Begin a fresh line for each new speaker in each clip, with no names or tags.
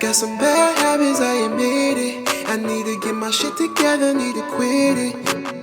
got some bad habits, I admit it. I need to get my shit together, need to quit it.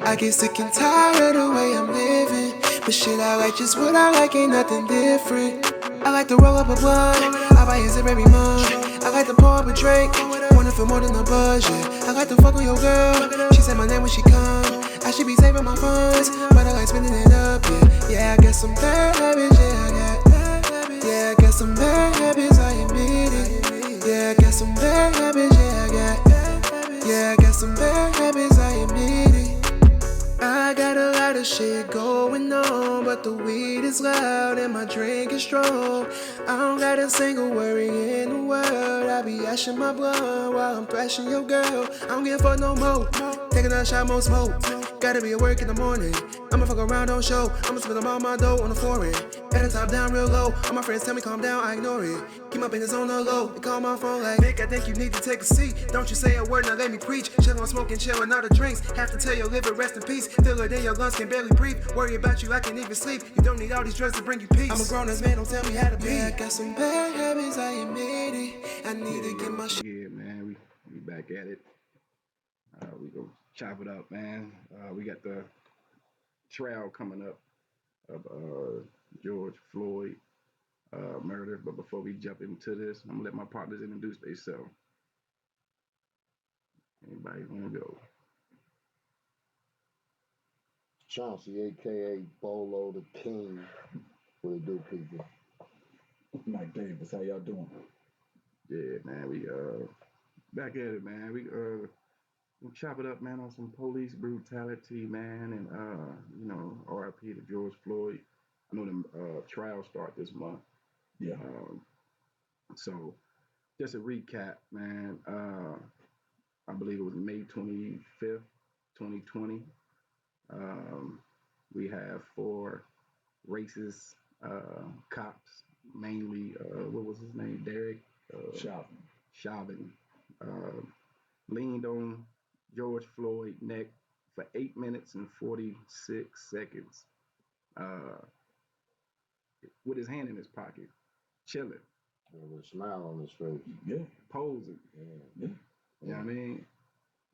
I get sick and tired of the way I'm living. But shit, I like just what I like, ain't nothing different. I like to roll up a blunt, I buy a zip every month. I like to pour up a drink, wanna feel more than a buzz, yeah. I like to fuck on your girl, she said my name when she come. I should be saving my funds, but I like spending it up, yeah. Yeah, I got some bad habits, yeah, I got bad habits. Yeah, I got some bad habits, I admit it. Yeah, I got some bad habits, yeah, I got. Yeah, I got some bad habits, I admit it. I got a lot of shit going on, but the weed is loud and my drink is strong. I don't got a single worry in the world. I be ashing my blunt while I'm thrashing your girl. I don't give a fuck no more. Taking a shot, more smoke. Gotta be at work in the morning. I'ma fuck around, don't show. I'ma spend all my dough on the foreign. At the top down real low. All my friends tell me calm down, I ignore it. Keep my business on the low. They call my phone like, Nick, I think you need to take a seat. Don't you say a word, now let me preach. Chill on smoking, chill and all the drinks. Have to tell your liver rest in peace. Feel it in your lungs, can barely breathe. Worry about you, I can't even sleep. You don't need all these drugs to bring you peace. I'm a grown ass man, don't tell me how to be. Yeah, I got some bad habits, I admit it. I need to get my shit.
Yeah, man, we back at it. We gonna chop it up, man. We got the trial coming up of George Floyd murder. But before we jump into this, I'm gonna let my partners introduce themselves. Anybody wanna go?
Chauncey, aka Bolo the King. What it do, people?
Mike Davis, how y'all doing?
Yeah, man, we back at it, man. We chop it up, man, on some police brutality, man, and RIP to George Floyd. I know the trial start this month.
Yeah.
So just a recap, man. I believe it was May 25th, 2020. We have 4 racist cops, mainly, what was his name? Derek Chauvin. Leaned on George Floyd's neck for 8 minutes and 46 seconds with his hand in his pocket, chilling.
With a smile on his face.
Yeah.
Posing.
Yeah.
You know what I mean?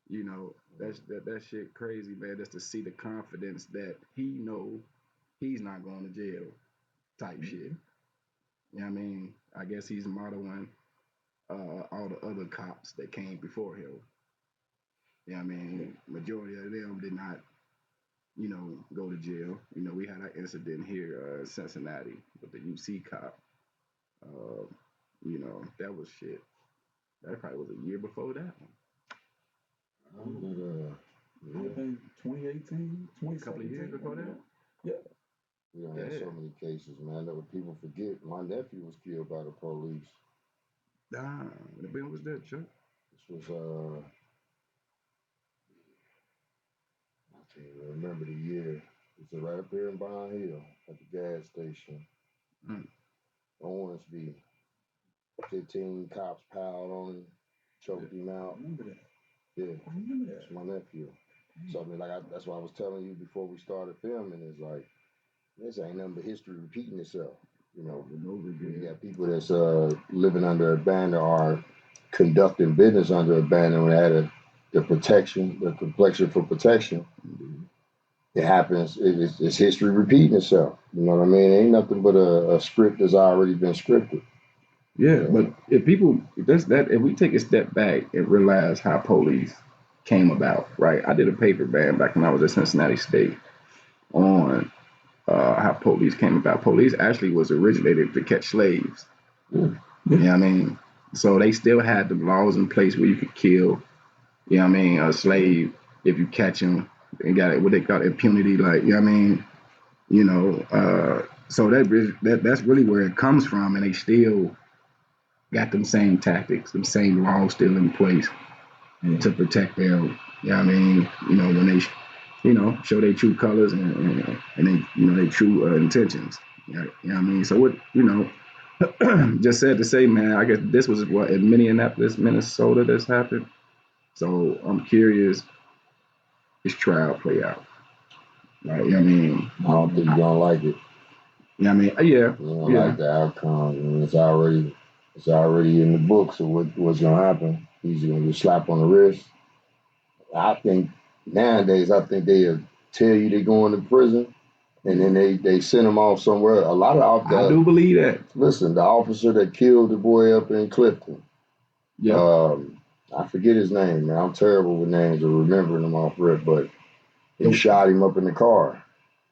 You know, that shit crazy, man. Just to see the confidence that he know he's not going to jail type shit. You know what I mean? I guess he's modeling all the other cops that came before him. You know what I mean? Majority of them did not, go to jail. You know, we had that incident here in Cincinnati with the UC cop. That was shit. That probably was a year before that one.
I think 2018,
A couple of years before that?
Yeah.
We don't have so many cases, man, that people forget. My nephew was killed by the police.
When was that, Chuck?
This was, I can't even remember the year. It's right up here in Bond Hill at the gas station. Owensby. 15 cops piled on him, choked him out.
I remember that.
Yeah,
I remember that.
That's my nephew. So I mean, that's what I was telling you before we started filming. Is like, this ain't nothing but history repeating itself. You know, you got people that's living under a banner or conducting business under a banner when they had the protection, the complexion for protection. It happens. It's history repeating itself. You know what I mean? Ain't nothing but a script that's already been scripted.
Yeah, but if we take a step back and realize how police came about, right? I did a paper back when I was at Cincinnati State on how police came about. Police actually was originated to catch slaves. You know what I mean? So they still had the laws in place where you could kill, you know what I mean, a slave if you catch him. They got what they call impunity, like, you know what I mean? So that's really where it comes from, and they still got them same tactics, them same laws still in place to protect their, you know what I mean, when they, show their true colors and they, their true intentions. You know what I mean? So what, just said to say, man, I guess this was what in Minneapolis, Minnesota this happened. So I'm curious, this trial play out. Right? You know what I mean?
I don't think you're gonna like it.
You know what I mean? Yeah.
You don't like the outcome. I mean, it's already It's already in the books of what's gonna happen. He's gonna get slapped on the wrist. I think nowadays, I think they'll tell you they're going to prison, and then they send them off somewhere. A lot of
I do believe that.
listen, the officer that killed the boy up in Clifton,
Yeah.
I forget his name, man. I'm terrible with names or remembering them off rip, but he
Nope.
shot him up in the car.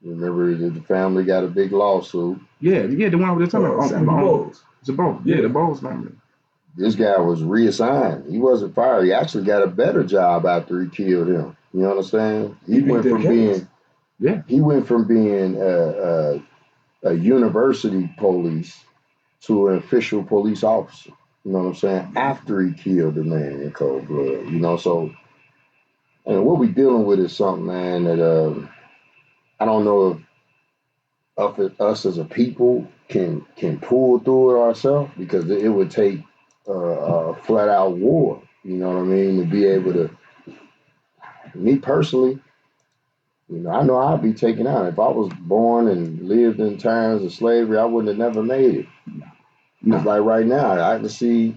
Remember, the family got a big lawsuit.
Yeah, the one we were talking about.
Sandy Bowles.
The Bowles. Yeah, the Bowles family.
This guy was reassigned. He wasn't fired. He actually got a better job after he killed him. You know what I'm saying? He went from being a university police to an official police officer. You know what I'm saying? After he killed the man in cold blood. You know, so and what we dealing with is something, man, that I don't know if us as a people can pull through it ourselves because it would take a flat out war. You know what I mean? To be able to, me personally, I know I'd be taken out. If I was born and lived in times of slavery, I wouldn't have never made it. Because like right now, I can see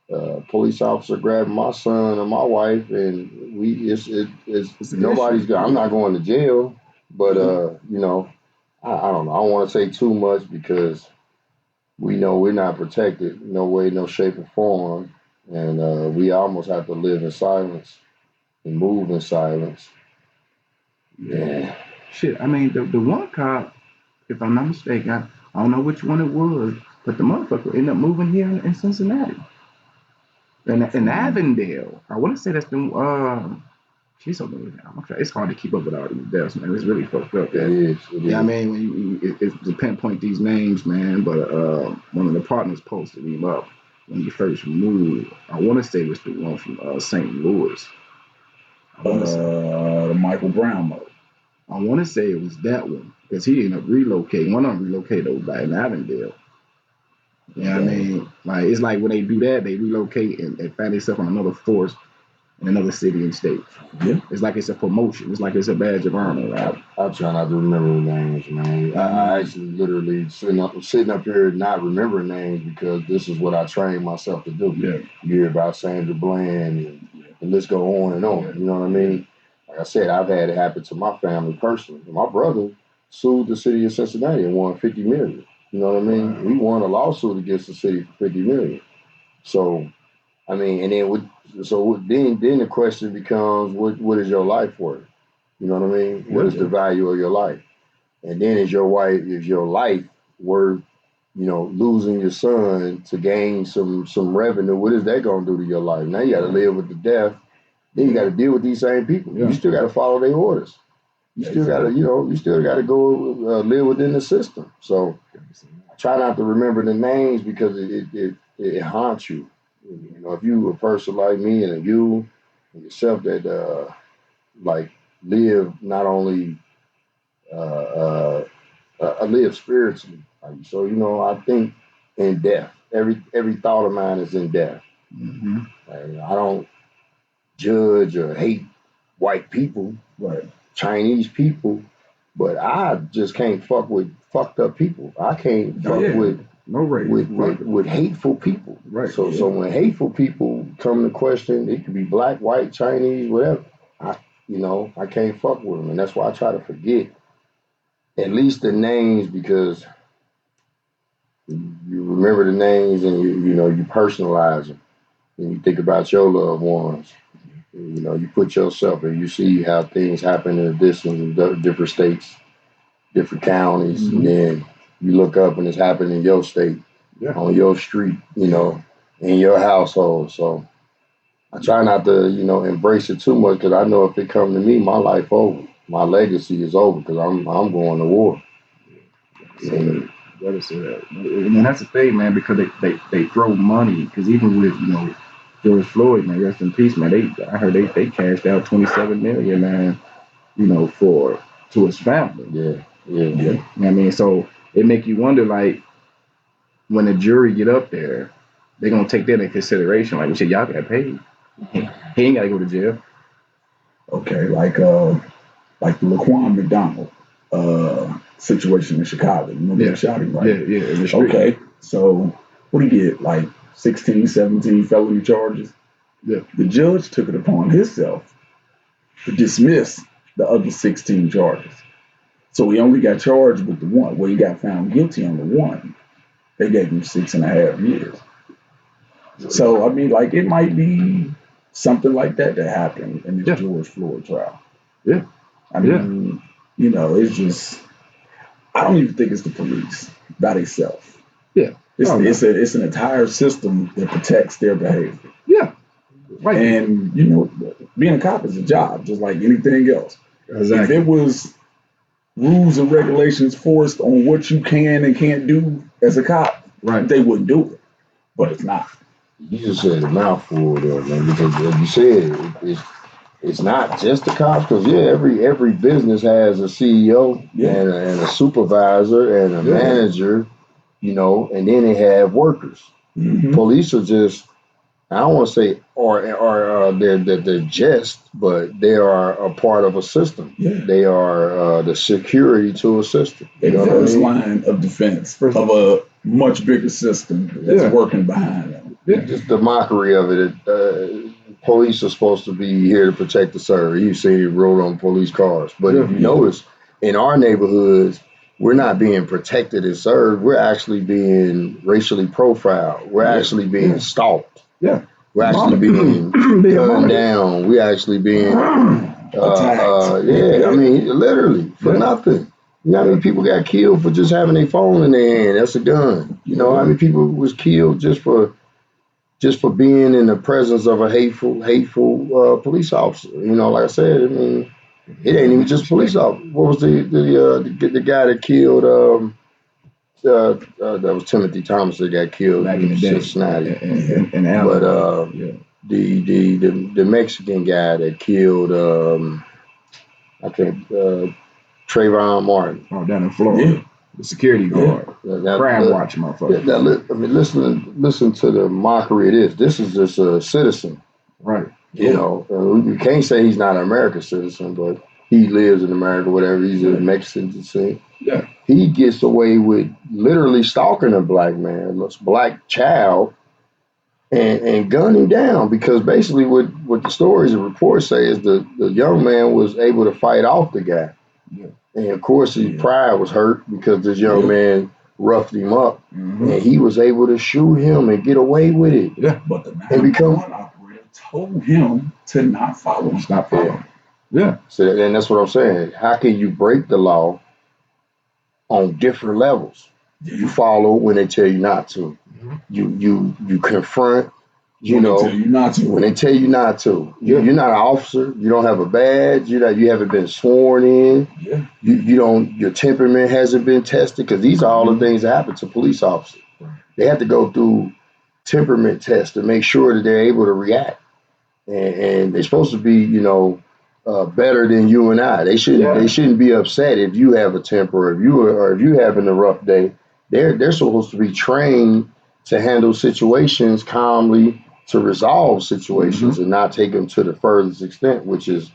a police officer grabbing my son or my wife, and it's nobody's. I'm not going to jail, but I don't know. I don't want to say too much because we know we're not protected, no way, no shape or form, and we almost have to live in silence and move in silence. Yeah.
Shit, I mean, the one cop, if I'm not mistaken, I don't know which one it was, but the motherfucker ended up moving here in Cincinnati. In Avondale. I want to say that's the she's so many now. It's hard to keep up with all these deaths, man. It's really fucked up.
It is.
Yeah, I mean, when it's to pinpoint these names, man. But one of the partners posted him up when he first moved. I want to say it was the one from St. Louis.
The Michael Brown mode.
I want to say it was that one because he ended up relocating. One of them relocated over by in Avondale. You know what I mean? Like it's like when they do that, they relocate and find themselves on another force in another city and state.
Yeah.
It's like it's a promotion. It's like it's a badge of honor, right?
I try not to remember the names, man. I actually literally sitting up here not remembering names because this is what I trained myself to do.
Yeah.
You hear about Sandra Bland and the list go on and on. You know what I mean? Like I said, I've had it happen to my family personally. My brother sued the city of Cincinnati and won $50 million. You know what I mean? Wow. He won a lawsuit against the city for $50 million. So, I mean, and then the question becomes, what is your life worth? You know what I mean? What is the value of your life? And then is your life worth, losing your son to gain some revenue? What is that gonna do to your life? Now you got to live with the death. Then you got to deal with these same people. Yeah. You still got to follow their orders. You still got to, go live within the system. So I try not to remember the names because it haunts you. If you a person like me and you and yourself that live not only live spiritually. So I think in death. Every thought of mine is in death.
Mm-hmm.
I don't judge or hate white people,
right?
Chinese people, but I just can't fuck with fucked up people. I can't fuck with with hateful people.
Right.
So when hateful people come to question, it could be black, white, Chinese, whatever. I can't fuck with them, and that's why I try to forget at least the names because you remember the names and you personalize them and you think about your loved ones. You put yourself and you see how things happen in a distance in different states, different counties, and then you look up and it's happening in your state, on your street, in your household. So I try not to, embrace it too much because I know if it come to me, my life over, my legacy is over because I'm going to war.
And that's the thing, man, because they throw money. Because even with George Floyd, man, rest in peace, man. I heard they cashed out $27 million, man. To his family.
Yeah.
You know what I mean, so it make you wonder, like, when the jury get up there, they're gonna take that into consideration. Like, shit, y'all got paid. He ain't gotta go to jail.
Okay, like the Laquan McDonald situation in Chicago. You know they shot him, right?
Yeah.
Okay, so what he get, like 16, 17 felony charges.
Yeah.
The judge took it upon himself to dismiss the other 16 charges. So he only got charged with the one. Well, he got found guilty on the one. They gave him 6.5 years. So, I mean, like, it might be something like that happened in this George Floyd trial.
Yeah.
I mean, it's just, I don't even think it's the police by themselves.
Yeah.
It's an entire system that protects their behavior.
Yeah. Right.
And, being a cop is a job, just like anything else.
Exactly.
If it was rules and regulations forced on what you can and can't do as a cop,
right,
they wouldn't do it. But it's not.
You just said a mouthful there, man, because as you said, it's not just the cops, because every business has a CEO and a supervisor and a manager, and then they have workers.
Mm-hmm.
Police are just, I don't want to say they're just, but they are a part of a system.
Yeah.
They are the security to a system.
They're the first line of defense of a much bigger system that's working behind them.
Yeah. Just the mockery of it. Police are supposed to be here to protect the server. You see it roll on police cars. But if you notice, in our neighborhoods, we're not being protected and served. We're actually being racially profiled. We're actually being stalked.
Yeah.
We're actually being gunned down. We're actually being
attacked.
I mean, literally for nothing. You know how many people got killed for just having their phone in their hand? That's a gun. You know how many people was killed just for being in the presence of a hateful police officer? Like I said, I mean, it ain't even just police officer. What was the guy that killed? That was Timothy Thomas that got killed
back in the day,
Cincinnati.
And
but the Mexican guy that killed I think Trayvon Martin.
Oh, down in Florida. Yeah. The security guard. Crime watch, motherfucker.
I mean, listen to the mockery it is. This is just a citizen.
Right.
You can't say he's not an American citizen, but he lives in America, whatever. He's a Mexican descent.
Yeah.
He gets away with literally stalking a black man, a black child, and gun him down, because basically what the stories and reports say is the young man was able to fight off the guy.
Yeah.
And of course his pride was hurt because this young man roughed him up, and he was able to shoot him and get away with it.
Yeah, but the 911 operator told him to not follow him.
Stop following. Yeah.
So, and that's what I'm saying. How can you break the law on different levels? You follow when they tell you not to. You confront, when they tell you not to. When they tell you not to. You're not an officer. You don't have a badge. You haven't been sworn in.
Yeah.
You don't. Your temperament hasn't been tested, because these are all the things that happen to police officers. They have to go through temperament tests to make sure that they're able to react, and they're supposed to be, better than you and I. They shouldn't be upset if you have a temper, or if you having a rough day. They're supposed to be trained to handle situations calmly, to resolve situations, and not take them to the furthest extent, which is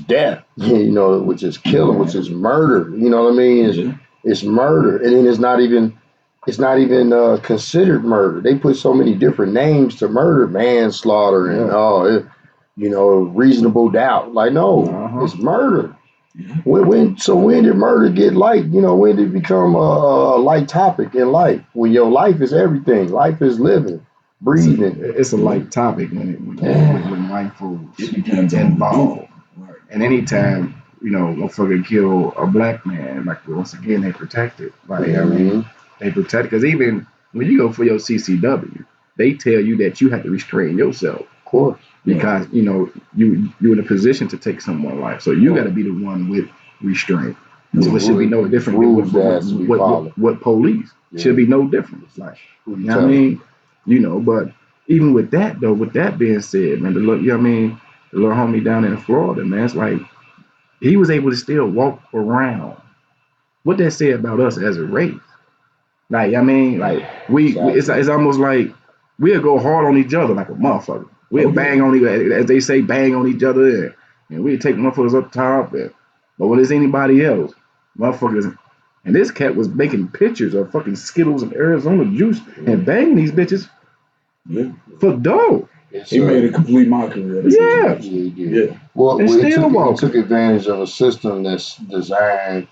death, which is killing, which is murder. You know what I mean? It's murder, and then it's not even considered murder. They put so many different names to murder, manslaughter, and reasonable doubt. Like, no, it's murder. When did murder get light? When did it become a light topic in life? When your life is everything. Life is living, breathing.
It's a light topic when white folks get involved. Right. And anytime, motherfucker kill a black man, like, once again, they protect it. Like, I mean, they protect it. Because even when you go for your CCW, they tell you that you have to restrain yourself.
Of course.
Because, you're in a position to take someone's life. So you got to be the one with restraint. So it should be no different than what police. Should be no different. Like, you know what I mean? But even with that, though, with that being said, man, the little homie down in Florida, man, it's like he was able to still walk around. What that say about us as a race? Like, it's almost like we'll go hard on each other like a motherfucker. We'll bang on as they say, bang on each other, and we'll take motherfuckers up top. But when it's anybody else, motherfuckers And this cat was making pictures of fucking Skittles and Arizona juice and banging these bitches for dough.
He made a complete mockery of the situation.
Yeah. Well, he took advantage of a system that's designed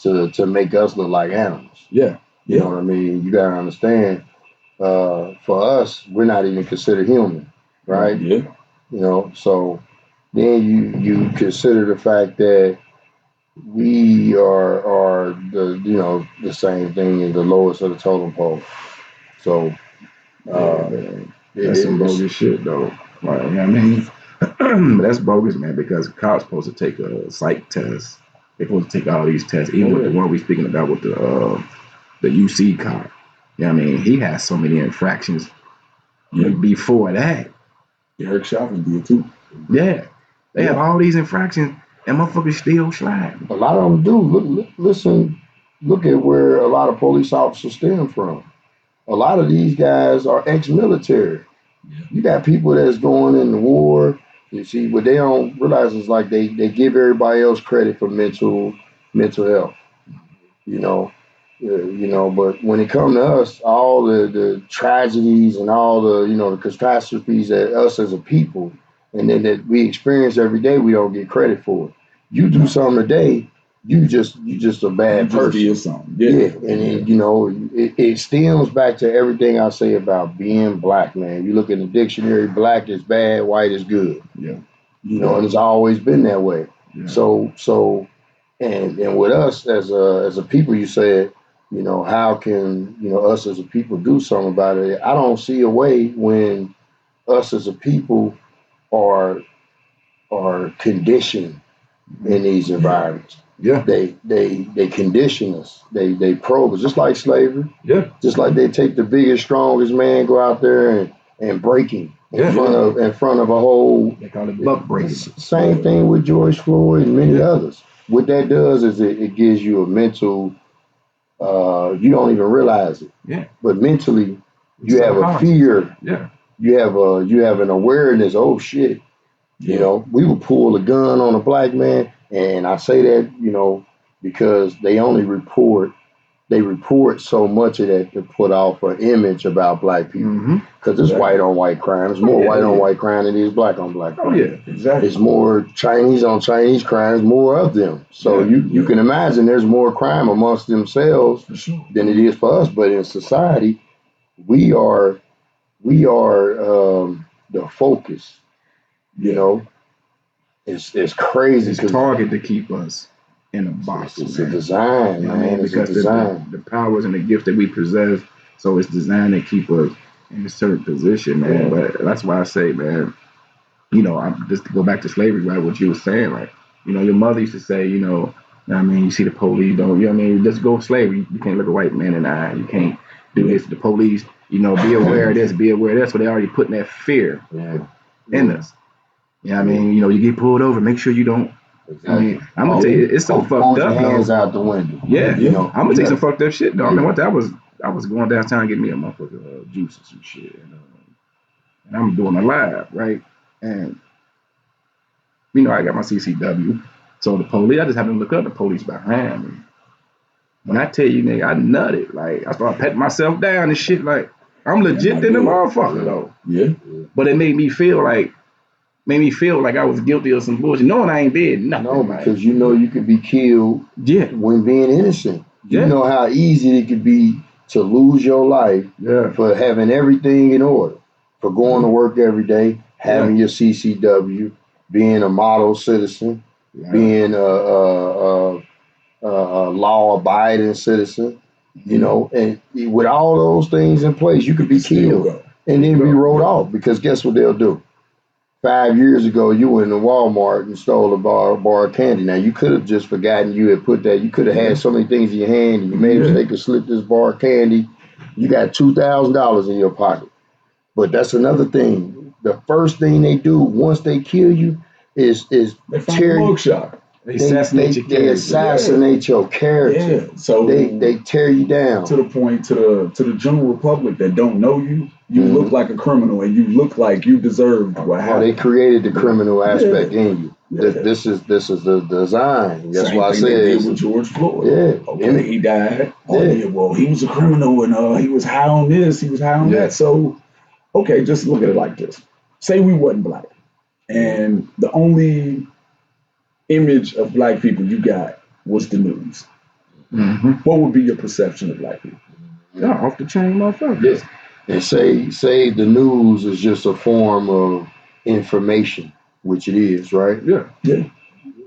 to make us look like animals.
Yeah.
You know what I mean? You gotta understand. For us, we're not even considered human, right?
Yeah.
You know, so then you consider the fact that we are the same thing as the lowest of the totem pole. So
that's some bogus shit though. Like, you know what I mean? But that's bogus, man, because cops supposed to take a psych test. They're supposed to take all these tests, even with the one we speaking about with the UC cop. You know what I mean? He has so many infractions before that.
Eric Chauvin did too.
Yeah. They have all these infractions and motherfuckers still slide.
A lot of them do. Look at where a lot of police officers stem from. A lot of these guys are ex-military. You got people that's going in the war. You see, what they don't realize is like they give everybody else credit for mental health. But when it comes to us, all the tragedies and all the catastrophes that us as a people, and then that we experience every day, we don't get credit for it. You do something today, you just a bad person.
Did something.
And it stems back to everything I say about being black, man. You look in the dictionary, black is bad, white is good.
Yeah.
And it's always been that way.
Yeah.
So and with us as a people, you said, how can us as a people do something about it? I don't see a way when us as a people are conditioned in these environments.
Yeah.
They condition us. They probe us, just like slavery.
Yeah.
Just like they take the biggest, strongest man, go out there and break him in front of a whole.
They call it buck breaking.
Same thing with George Floyd and many others. What that does is it gives you a mental. You don't even realize it.
Yeah.
But mentally, you have a fear.
Yeah.
You have an awareness. Oh shit. We would pull a gun on a black man, and I say that because they only report so much of that to put off an image about black people. Because it's white on white crime. It's more white on white crime than it is black on black crime.
Oh yeah, exactly.
It's more Chinese on Chinese crimes, more of them. So you can imagine there's more crime amongst themselves than it is for us. But in society, we are the focus. It's crazy.
It's target to keep us in a box.
It's a design, man.
Because the powers and the gifts that we possess, so it's designed to keep us in a certain position, man. But that's why I say, man, I'm just to go back to slavery, right? What you were saying, like, your mother used to say, you see the police, don't, just go slavery. You can't look a white man in the eye. You can't do this. The police, be aware of this, be aware of that. So they already putting that fear in us. You get pulled over, make sure you don't.
Exactly.
I'm gonna tell you, it's so fucked up.
Hands out the window.
Yeah. I'm gonna take some fucked up shit though. I mean, one day I was going downtown getting me a motherfucker juice or some shit, and I'm doing a live, right? And I got my CCW, so the police, I just happened to look up the police behind me. When I tell you, nigga, I nutted. Like, I started patting myself down and shit. Like, I'm legit than a motherfucker though.
Yeah.
But it made me feel like I was guilty of some bullshit, knowing I ain't did nothing.
No, because you could be killed when being innocent. You know how easy it could be to lose your life for having everything in order, for going to work every day, having your CCW, being a model citizen, being a law-abiding citizen, and with all those things in place, you could be killed and then be rolled off, because guess what they'll do? 5 years ago, you went in Walmart and stole a bar of candy. Now, you could have just forgotten you had put that. You could have had so many things in your hand, and you made a mistake to slip this bar of candy. You got $2,000 in your pocket. But that's another thing. The first thing they do once they kill you is
they tear you.
They assassinate
your character.
Yeah. So
they tear you down
to the point to the general public that don't know you. You look like a criminal, and you look like you deserve what happened.
They created the criminal aspect in you.
Yeah.
This is the design. That's
Same
why I
thing they
said,
did with George Floyd.
yeah,
Okay, he died. Oh
yeah,
yeah, well he was a criminal and he was high on this, he was high on that. So okay, just look at it like this. Say we wasn't black, and the only image of black people you got was the news.
Mm-hmm.
What would be your perception of black people?
Yeah, off the chain, motherfucker.
yeah. And say the news is just a form of information, which it is, right?
Yeah.
Yeah,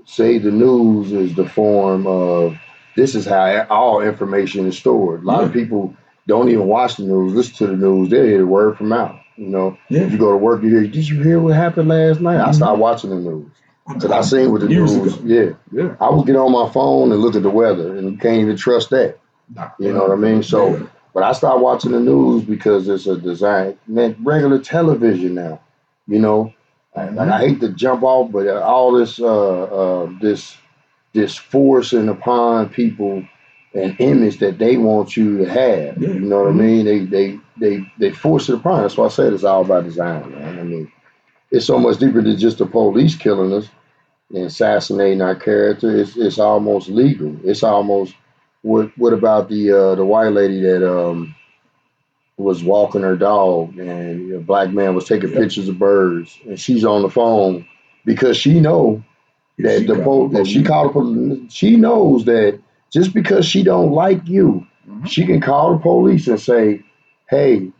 Say the news is the form of this is how all information is stored. A lot of
yeah,
people don't even watch the news, listen to the news. They hear the word from mouth. You know,
yeah.
you go to work, you hear, did you hear what happened last night? I
Mhm.
started watching the news because I seen what the
Years
news.
ago.
Yeah,
Yeah.
I would get on my phone and look at the weather, and you can't even trust that. You know what I mean? So,
Yeah.
but I started watching the news because it's a design, man, regular television now. You know, like I hate to jump off, but all this forcing upon people an image that they want you to have.
Yeah.
You know what I mean? They force it upon. That's why I said it's all about design, man. I mean, it's so much deeper than just the police killing us and assassinating our character. It's almost legal. It's almost what about the white lady that was walking her dog and a black man was taking
Yep.
pictures of birds and she's on the phone because she know
If
that
she called the
if she
police.
called the police, she knows that just because she don't like you, she can call the police and say, "Hey,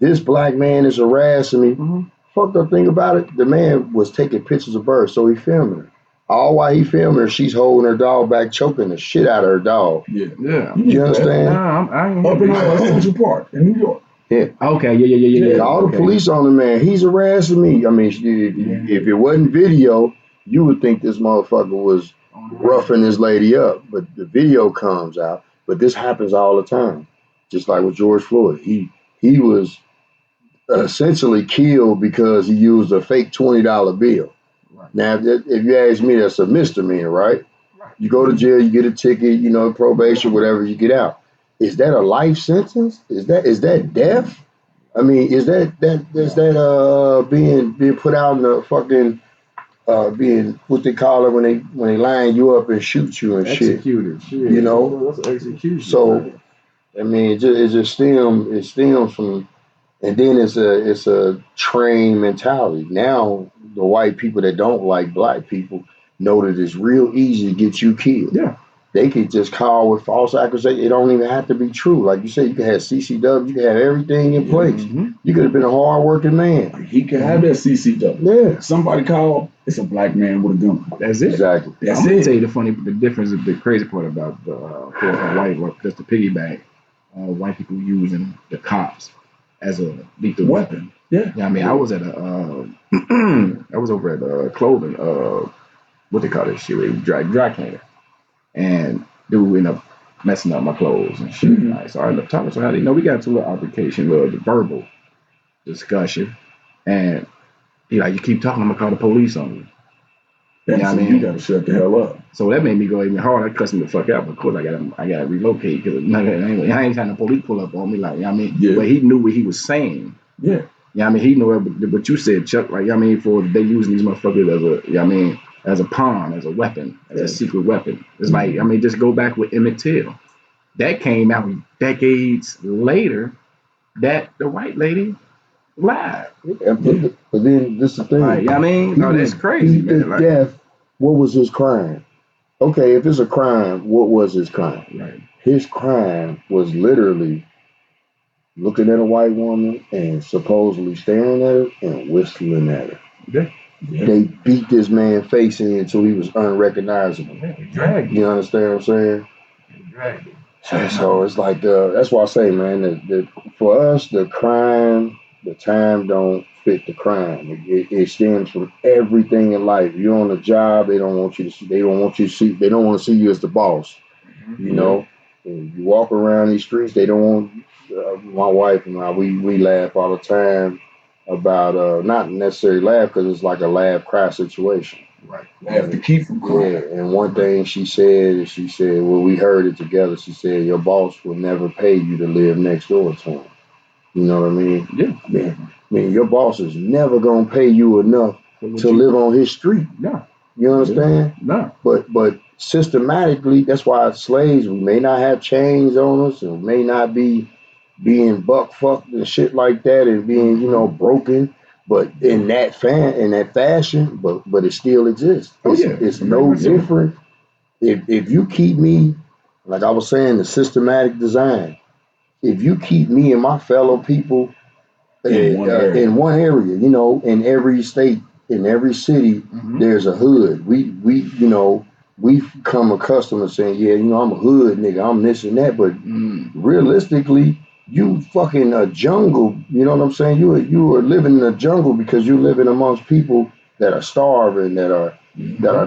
this black man is harassing me." Fucked up thing about it, the man was taking pictures of birds, so he filming her. All while he filming her, she's holding her dog back, choking the shit out of her dog.
Yeah.
Yeah.
You
You
know that.
understand?
I ain't
Up in Central Park in New York.
Yeah.
Okay. Yeah.
Call the
Okay.
police on the man. He's harassing me. I mean, if it wasn't video, you would think this motherfucker was roughing this lady up. But the video comes out. But this happens all the time. Just like with George Floyd, he was essentially killed because he used a fake $20 bill.
Right.
Now, if you ask me, that's a misdemeanor, right? You go to jail, you get a ticket, you know, probation, whatever, you get out. Is that a life sentence? Is that death? I mean, is that being put out in the fucking being what they call it when they line you up and shoot you and
Executed.
shit? You know,
That's execution.
so I mean, it stems from, and then it's a trained mentality. Now the white people that don't like black people know that it's real easy to get you killed.
Yeah.
They could just call with false accusation. It don't even have to be true. Like you said, you could have CCW, you could have everything in place. You could have been a hard-working man.
He could have that CCW.
Yeah,
Somebody called, it's a black man with a gun.
That's it.
exactly.
That's
I'm gonna
it.
tell you the difference, the crazy part about the white, just the piggyback, white people using the cops as a lethal weapon.
Yeah.
Yeah, I mean, I was at I was over at clothing, what they call this shit, where you dry cleaner, and dude ended up messing up my clothes and shit. Right? So I ended up talking. So how do you know we got into a little altercation, a little verbal discussion, and he like, you keep talking, I'm gonna call the police on you.
That's
Yeah, I
when
mean,
you gotta shut the hell up.
so that made me go even harder. I cussed him the fuck out. But of course, I gotta relocate because I ain't trying to police pull up on me. Like, you know what I mean,
Yeah.
but he knew what he was saying.
Yeah.
Yeah, I mean, he knew what you said, Chuck. Like, I mean, for they using these motherfuckers as a, I mean, as a pawn, as a weapon, as a secret weapon. It's like, I mean, just go back with Emmett Till. That came out decades later. That the white lady lied.
But then this is the thing.
Like, I mean,
He
oh,
was
that's crazy,
beat
man.
to
Like,
death. What was his crime? Okay, if it's a crime, what was his crime?
right.
His crime was literally looking at a white woman and supposedly staring at her and whistling at her.
Yeah.
They beat this man face in until he was unrecognizable. You understand what I'm saying? So it's like that's why I say, man, that for us the crime, the time don't fit the crime. It stems from everything in life. You're on a job, they don't want you to see. They don't want you to see. They don't want to see you as the boss. You know, and you walk around these streets. They don't want. My wife and I, we laugh all the time about not necessarily laugh because it's like a laugh cry situation.
Right. Have to keep from crying.
Yeah, and one thing she said, well, we heard it together. She said, your boss will never pay you to live next door to him. You know what I mean?
Yeah.
I mean, your boss is never gonna pay you enough to live on his street.
No.
You understand?
No.
But systematically, that's why slaves, we may not have chains on us and may not be being buck fucked and shit like that and being, broken. But in that fashion, but it still exists. It's no different. If you keep me, like I was saying, the systematic design, if you keep me and my fellow people in one area, in every state, in every city, there's a hood. We've come accustomed to saying, yeah, I'm a hood nigga, I'm this and that, but realistically, you fucking a jungle. You know what I'm saying? You are living in a jungle because you're living amongst people that are starving, that are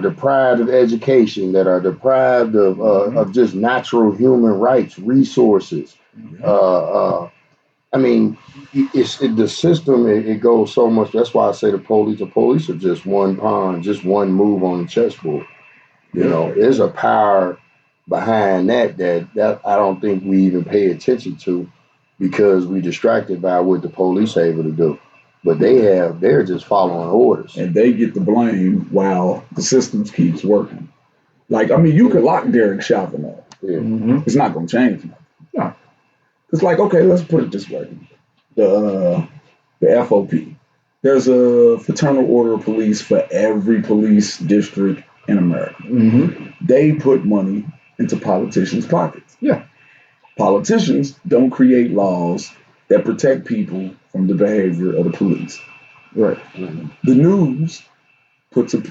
deprived of education, that are deprived of just natural human rights, resources. I mean, the system. It goes so much. That's why I say the police. The police are just one pawn, just one move on the chessboard. There's a power behind that I don't think we even pay attention to because we distracted by what the police are able to do. But they're just following orders.
And they get the blame while the systems keeps working. Like, I mean, you could lock Derek Chauvin up.
Yeah.
It's not going to change nothing. No. It's like, okay, let's put it this way. The FOP. There's a fraternal order of police for every police district in America. They put money into politicians' pockets.
Yeah.
Politicians don't create laws that protect people from the behavior of the police.
Right.
The news puts an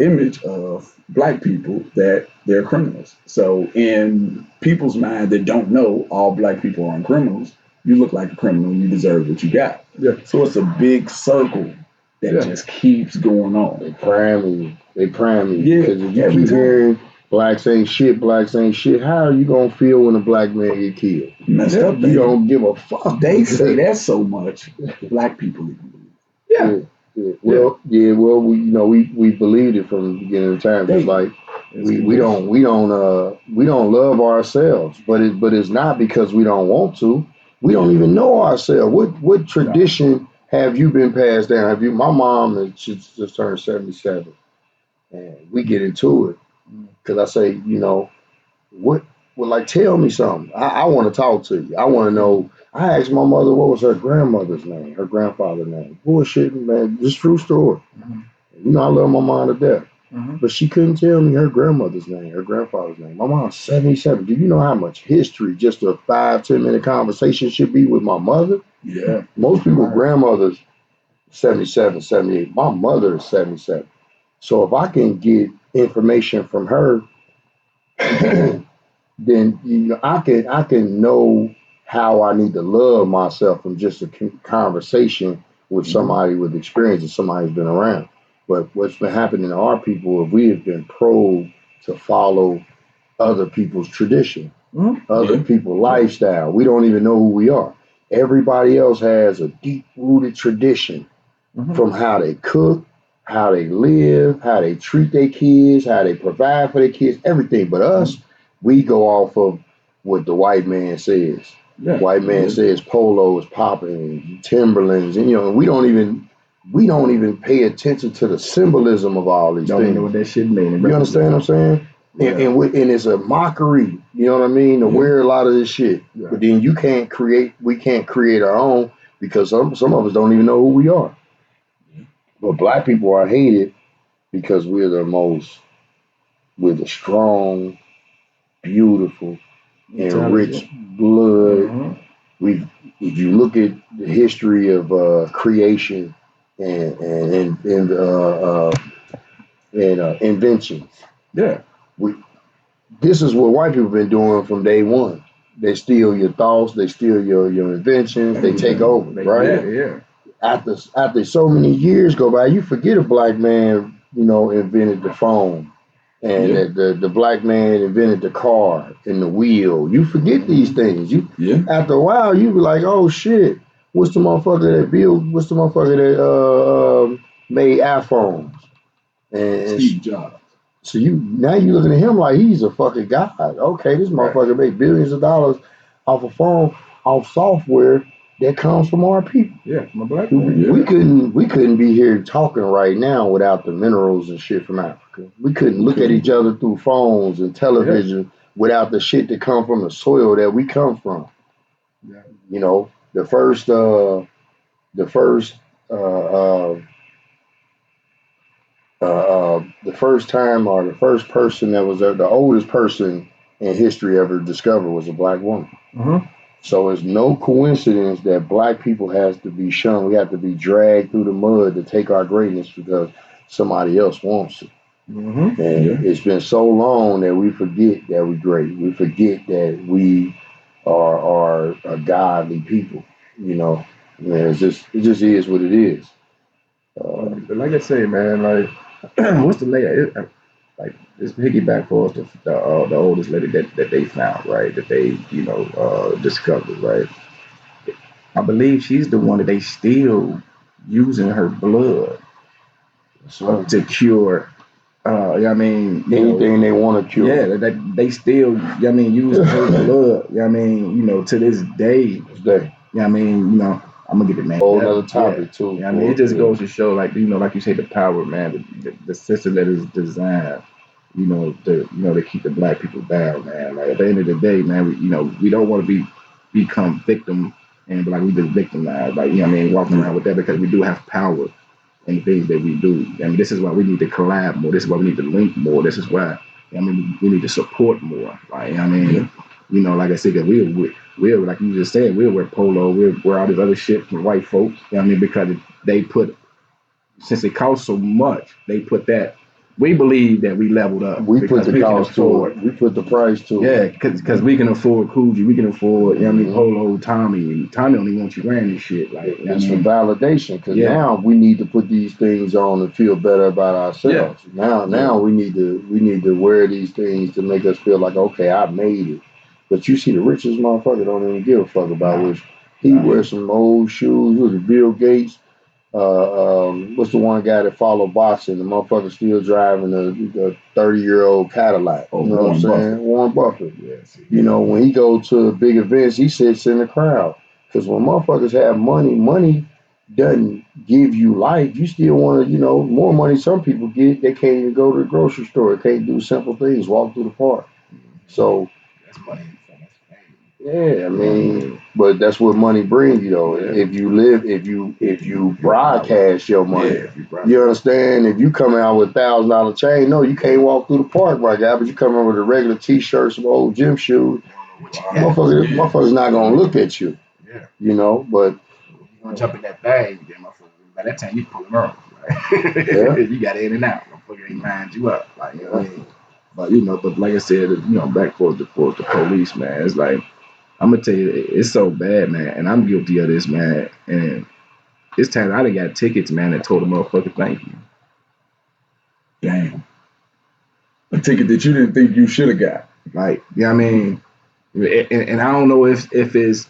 image of black people that they're criminals. So in people's mind that don't know all black people aren't criminals, you look like a criminal and you deserve what you got.
Yeah.
So it's a big circle that just keeps going on.
They prime you.
Yeah,
Because if you keep hearing blacks ain't shit, how are you gonna feel when a black man get killed?
Messed up.
You don't give a fuck.
They say that so much. Black people even believe.
Yeah. Well, we believed it from the beginning of time. It's like we don't love ourselves, but it's not because we don't want to. We don't even know ourselves. What tradition have you been passed down? Have you? My mom, she just turned 77, and we get into it because I say, what? Well, like, tell me something. I want to talk to you. I want to know. I asked my mother what was her grandmother's name, her grandfather's name. Bullshit, man. Just true story. I love my mom to death. But she couldn't tell me her grandmother's name, her grandfather's name. My mom's 77. Do you know how much history just a 5-10 minute conversation should be with my mother?
Yeah.
Most people's grandmother's 77, 78. My mother is 77. So if I can get information from her, then I can know how I need to love myself from just a conversation with somebody with experience and somebody who's been around. But what's been happening to our people is we have been probed to follow other people's tradition, other people's lifestyle. We don't even know who we are. Everybody else has a deep-rooted tradition from how they cook, how they live, how they treat their kids, how they provide for their kids, everything. But us, we go off of what the white man says. The white man says polo is popping, Timberlands, and we don't even pay attention to the symbolism of all these
Don't
things.
know what that shit mean.
You understand what I'm saying?
Yeah.
And it's a mockery, you know what I mean, to wear a lot of this shit. Yeah. But then we can't create our own because some of us don't even know who we are. But black people are hated because we're the strong, beautiful, and rich blood. If you look at the history of creation and inventions, this is what white people have been doing from day one. They steal your thoughts, they steal your inventions, they take over, right?
Yeah.
After so many years go by, you forget a black man, invented the phone, and that the black man invented the car and the wheel. You forget these things. After a while, you be like, oh shit, what's the motherfucker that made iPhones? And
Steve Jobs.
So now you looking at him like he's a fucking god. Okay, this motherfucker made billions of dollars off a phone, off software that comes from our people.
Yeah, from a black
We,
man.
we couldn't be here talking right now without the minerals and shit from Africa. We couldn't look at each other through phones and television without the shit that come from the soil that we come from.
Yeah.
You know, the first uh, uh, the first time or the first person that was the oldest person in history ever discovered was a black woman.
Mm-hmm.
So it's no coincidence that black people has to be shunned. We have to be dragged through the mud to take our greatness because somebody else wants it.
Mm-hmm.
And it's been so long that we forget that we're great. We forget that we are a godly people. You know, man, it just is what it is.
But like I say, man, like what's the layer? Like this piggyback for us, the oldest lady that they found, right? That they discovered, right? I believe she's the one that they still using her blood
So
to cure. I mean,
anything they want to cure.
yeah, that they still, use her blood. I mean, to this day.
Day.
Yeah, I mean, I'm gonna get the name.
Whole
That,
nother topic too.
yeah, I mean, it just goes to show, like, like you say, the power, man, the system that is designed, to keep the black people down, man. Like at the end of the day, man, we don't want to become victim and be like we've been victimized, like walking around with that because we do have power in things that we do. I mean, this is why we need to collab more. This is why we need to link more. This is why we need to support more. Like like I said, that we're like you just said, we'll wear polo, we'll wear all this other shit from white folks. Because they put since it costs so much, they put that. We believe that we leveled up.
We put the cost to it. We put the price to
it. Yeah, because we can afford Coogee, we can afford, Polo, Tommy, and Tommy don't even want you wearing this shit. Like
it's for validation. Because now we need to put these things on and feel better about ourselves. Yeah. Now we need to wear these things to make us feel like, okay, I made it. But you see, the richest motherfucker don't even give a fuck about which he wears some old shoes with the Bill Gates. What's the one guy that followed boxing? The motherfucker still driving a 30-year-old Cadillac. You know what I'm saying? Warren Buffett.
Yes.
You know, when he go to big events, he sits in the crowd. Because when motherfuckers have money, money doesn't give you life. You still want to, more money some people get, they can't even go to the grocery store. They can't do simple things, walk through the park. So that's money. Yeah, I mean, but that's what money brings you though. Yeah. If you broadcast your money, you understand. If you come out with $1,000 chain, no, you can't walk through the park, my guy. But you come in with a regular T-shirt, some old gym shoes, motherfuckers not gonna look at you. Yeah. But
you gonna jump in that bag, then motherfucker. By that time you pull them off. Right? Yeah. You got in and out. Motherfucker ain't lined you up. Like you know what I mean? But like I said, back for the police, man. It's like I'm gonna tell you, it's so bad, man, and I'm guilty of this, man. And this time I done got tickets, man, that told the motherfucker thank you.
Damn. A ticket that you didn't think you should have got.
Like, I mean? And I don't know if it's,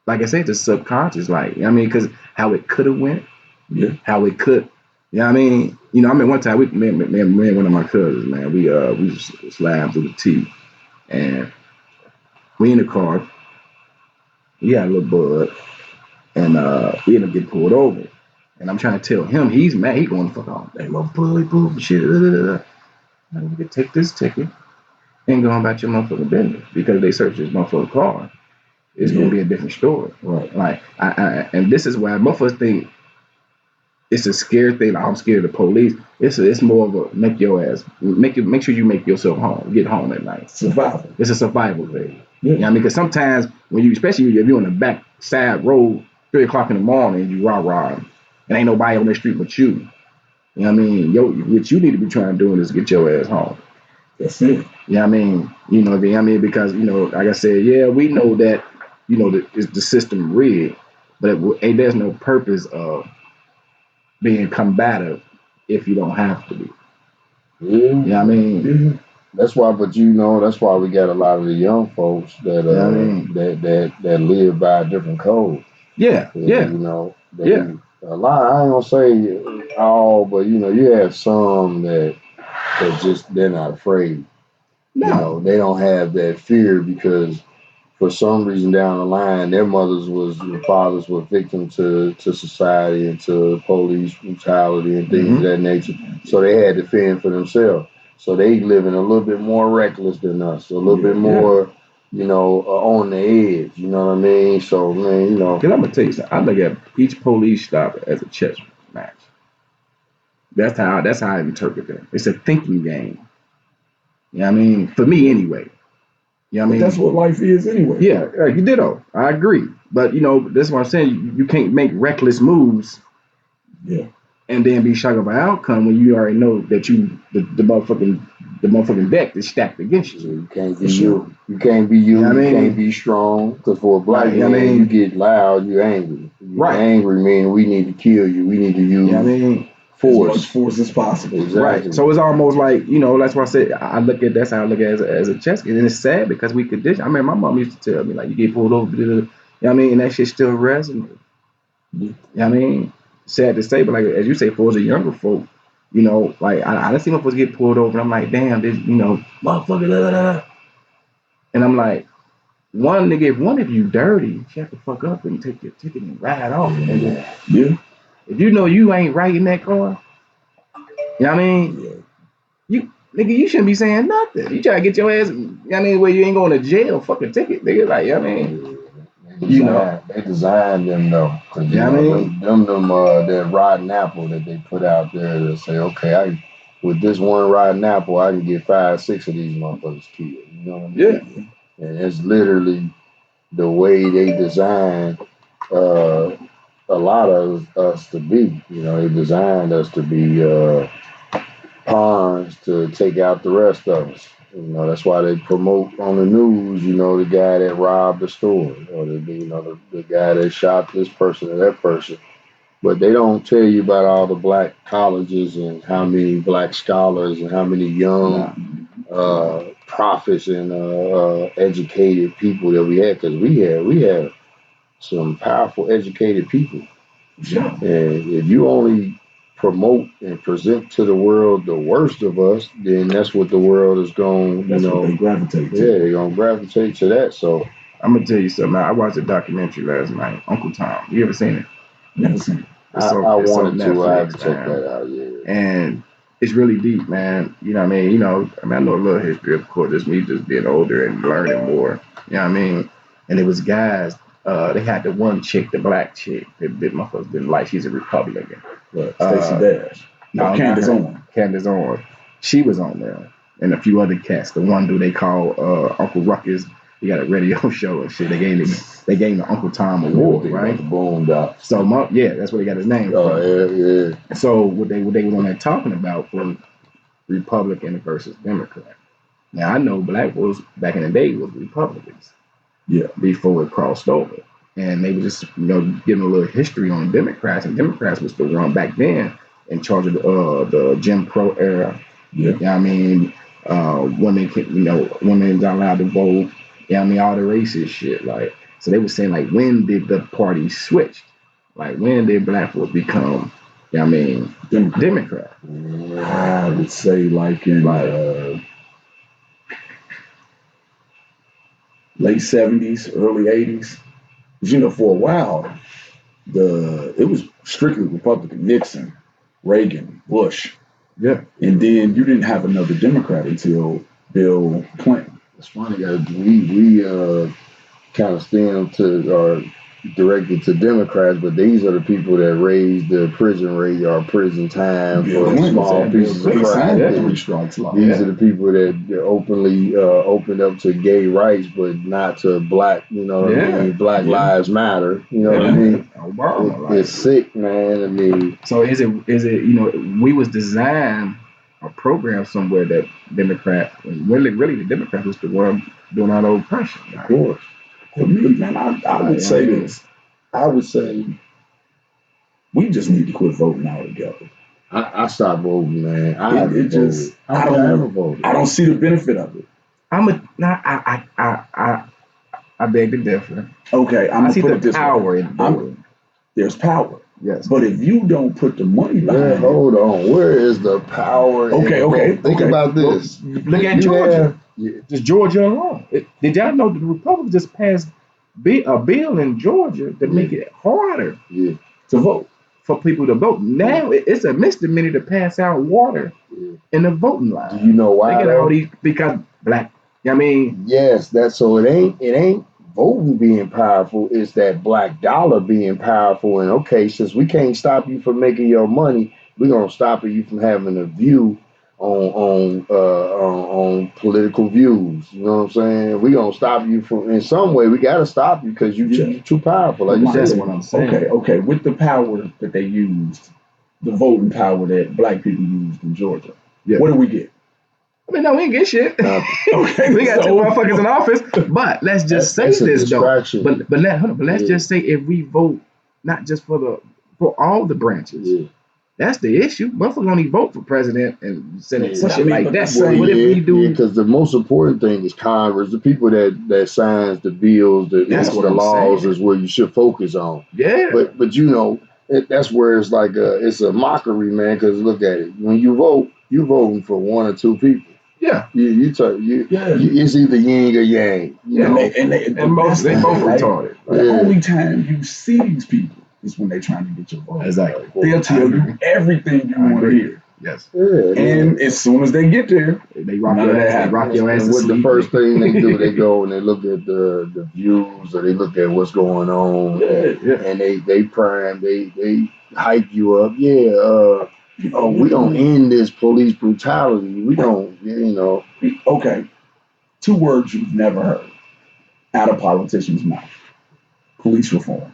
like I said, the subconscious, like, because how it could have went, how it could, I mean, one time, me and one of my cousins, man, we slammed through the T, and we in the car, we had a little bud, and we ended up getting pulled over. And I'm trying to tell him he's mad. He going fuck off. Hey, motherfucker, shit. You can take this ticket and go on about your motherfucking business because they searched his motherfucking car. It's gonna be a different story. Right. Like and this is why motherfuckers think it's a scary thing. Like, I'm scared of the police. It's more of a make sure you make yourself home. Get home at night.
Survival.
It's a survival thing. Yeah. Because sometimes when you, especially if you're on the back side road, 3:00 in the morning, you rah, and ain't nobody on the street but you. You know what I mean? What you need to be trying to do is get your ass home.
That's it.
Yeah, because like I said, yeah, we know that, the system rigged, but there's no purpose of being combative if you don't have to be.
Yeah.
Yeah,
that's why. But that's why we got a lot of the young folks that that live by a different code.
Yeah.
A lot. I ain't gonna say all, but you have some that just they're not afraid. No. They don't have that fear because for some reason down the line, their mothers was and fathers were victim to society and to police brutality and things of that nature. So they had to fend for themselves. So they living a little bit more reckless than us, a little bit more, on the edge. You know what I mean? So man,
Cause I'm gonna tell you something. I look at each police stop as a chess match. That's how I interpret it. It's a thinking game. You know what I mean? For me anyway. You know what I mean?
That's what life is anyway.
Yeah, you ditto. I agree. But that's what I'm saying. You can't make reckless moves.
Yeah.
And then be shocked about outcome when you already know that the motherfucking deck is stacked against you.
You can't be you. You can't be you. You can't be strong. Because for a black man, you get loud, you're angry. You're angry, meaning we need to kill you. We need to use force.
As much force as possible.
Exactly.
Right. So it's almost like, that's why I said that's how I look at it as a chess game. And it's sad because we condition. I mean, my mom used to tell me, like, you get pulled over, you know what I mean? And that shit still resonates. You know what I mean? Sad to say, but like as you say, for the younger folk, like I done see my folks get pulled over, and I'm like, damn, this, motherfucker, blah, blah, blah. And I'm like, if one of you dirty, you have to fuck up and take your ticket and ride off. And then, if you know you ain't right in that car, you know what I mean? You shouldn't be saying nothing. You try to get your ass, where you ain't going to jail, fuck a ticket, nigga. Like, you know what I mean?
They designed them though, cause them that rotten apple that they put out there to say, okay, with this one rotten apple, I can get 5, 6 of these motherfuckers killed. You know what I mean?
Yeah.
And it's literally the way they designed a lot of us to be. They designed us to be pawns to take out the rest of us. That's why they promote on the news, the guy that robbed the store, or the guy that shot this person or that person. But they don't tell you about all the black colleges and how many black scholars and how many young prophets and educated people that we had, because we have some powerful educated people.
Yeah.
And if you only promote and present to the world the worst of us, then that's what the world is going.
That's what they gravitate to.
Yeah, they're gonna gravitate to that. So
I'm gonna tell you something. I watched a documentary last night, Uncle Tom. You ever seen it?
Never seen it.
I wanted to. I have to check that out. Yeah.
And it's really deep, man. You know what I mean? I know a little history, of course. It's me just being older and learning more. You know what I mean? And it was guys. They had the one chick, the black chick, that motherfuckers didn't like. She's a Republican.
Stacey Dash.
No,
Candace Owens.
Candace Owens. She was on there, and a few other cats. The one dude they call Uncle Ruckus. He got a radio show and shit. They gave him the Uncle Tom Award, right?
The Boondocks.
So that's where they got his name from.
Oh yeah.
So what they were on there talking about was Republican versus Democrat. Now I know black folks back in the day was Republicans.
Yeah.
Before it crossed over. And they were just, giving a little history on Democrats. And Democrats was the one back then in charge of the Jim Crow era.
Yeah.
You know what I mean? Women not allowed to vote. You know what I mean? All the racist shit. Like, so they were saying, like, when did the party switch? Like, when did black folks become, Democrat?
I would say like in late 70s, early 80s. Because, for a while, it was strictly Republican. Nixon, Reagan, Bush.
Yeah.
And then you didn't have another Democrat until Bill Clinton.
It's funny, guys. We kind of stem to or directed to Democrats, but these are the people that raised the prison rate or prison time for small pieces of crime. These are the people that openly opened up to gay rights, but not to black. You know what I mean? Black Lives Matter. You know what I mean?
Obama,
it's sick, man. I mean,
so is it? We was designed or programmed somewhere that Democrat, really the Democrat was the one doing all the oppression.
Of course.
For me, man, I would say this. I would say we just need to quit voting altogether.
I stopped voting, man. I
don't see the benefit of it.
I beg to differ.
Okay,
I see the power in voting.
There's power.
Yes.
But if you don't put the money behind
hold on. Where is the power?
Okay.
Think about this.
Look at Georgia. Just Georgia alone. Did y'all know the Republicans just passed a bill in Georgia to make it harder
to vote
for people to vote? Now it's a misdemeanor to pass out water in the voting line.
Do you know why?
They get all these because black. I mean,
yes, that's so it ain't voting being powerful. It's that black dollar being powerful. And okay, since we can't stop you from making your money, we're gonna stop you from having a view on political views. You know what I'm saying? We're gonna stop you from in some way. We gotta stop you because you're too powerful. Like
that's what I'm saying.
Okay. With the power that they used, the voting power that black people used in Georgia, what do we get?
I mean, no, we ain't get shit.
Okay,
we got two motherfuckers in office. But let's just say this though. But let's just say if we vote not just for all the branches. That's the issue. Motherfuckers only vote for president and senate and shit like that.
Well,
what if we do?
Because the most important thing is Congress, the people that signs the bills, the laws is where you should focus on.
Yeah.
But you know, that's where it's like it's a mockery, man. Because look at it, when you vote, you're voting for one or two people.
Yeah.
It's either yin or yang. You know?
And most they both retarded.
The only time you see these people is when they're trying to get your vote.
Exactly.
They'll tell you everything you want to hear.
Yes.
And as soon as they get there,
they rock your ass.
And the first thing they do, they go and they look at the views, or they look at what's going on, and they prime, they hype you up. We don't end this police brutality. We don't,
Okay. 2 words you've never heard out of politicians' mouth: police reform.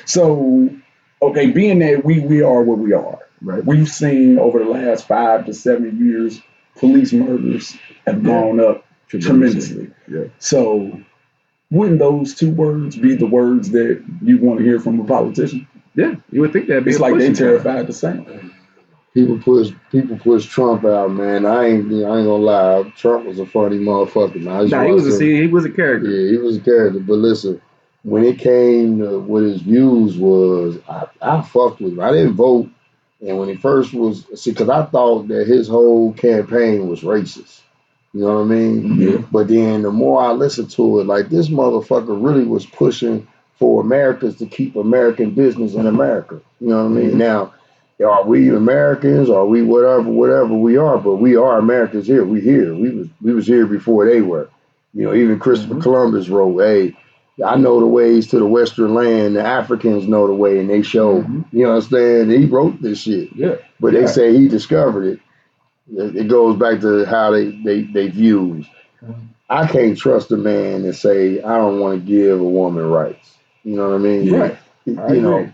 So, okay, being that we are what we are, right? We've seen over the last 5 to 7 years, police murders have gone up tremendously. Yeah. So, wouldn't those 2 words be the words that you want to hear from a politician?
Yeah, you would think that'd be.
It's like they terrified the same.
People push Trump out, man. I ain't gonna lie. Trump was a funny motherfucker, man.
He was a character.
Yeah, he was a character. But listen, when it came to what his views was, I fucked with him. I didn't vote, and when he first was because I thought that his whole campaign was racist. You know what I mean?
Yeah.
But then the more I listened to it, like this motherfucker really was pushing for Americans to keep American business in America. You know what I mean? Now, are we Americans? Are we whatever we are? But we are Americans here. We here. We was here before they were. You know, even Christopher Columbus wrote, "Hey, I know the ways to the Western land. The Africans know the way, and they show." You understand? He wrote this shit.
Yeah.
But they say he discovered it. It goes back to how they views. I can't trust a man and say I don't want to give a woman rights. You know what I mean?
Right.
You know,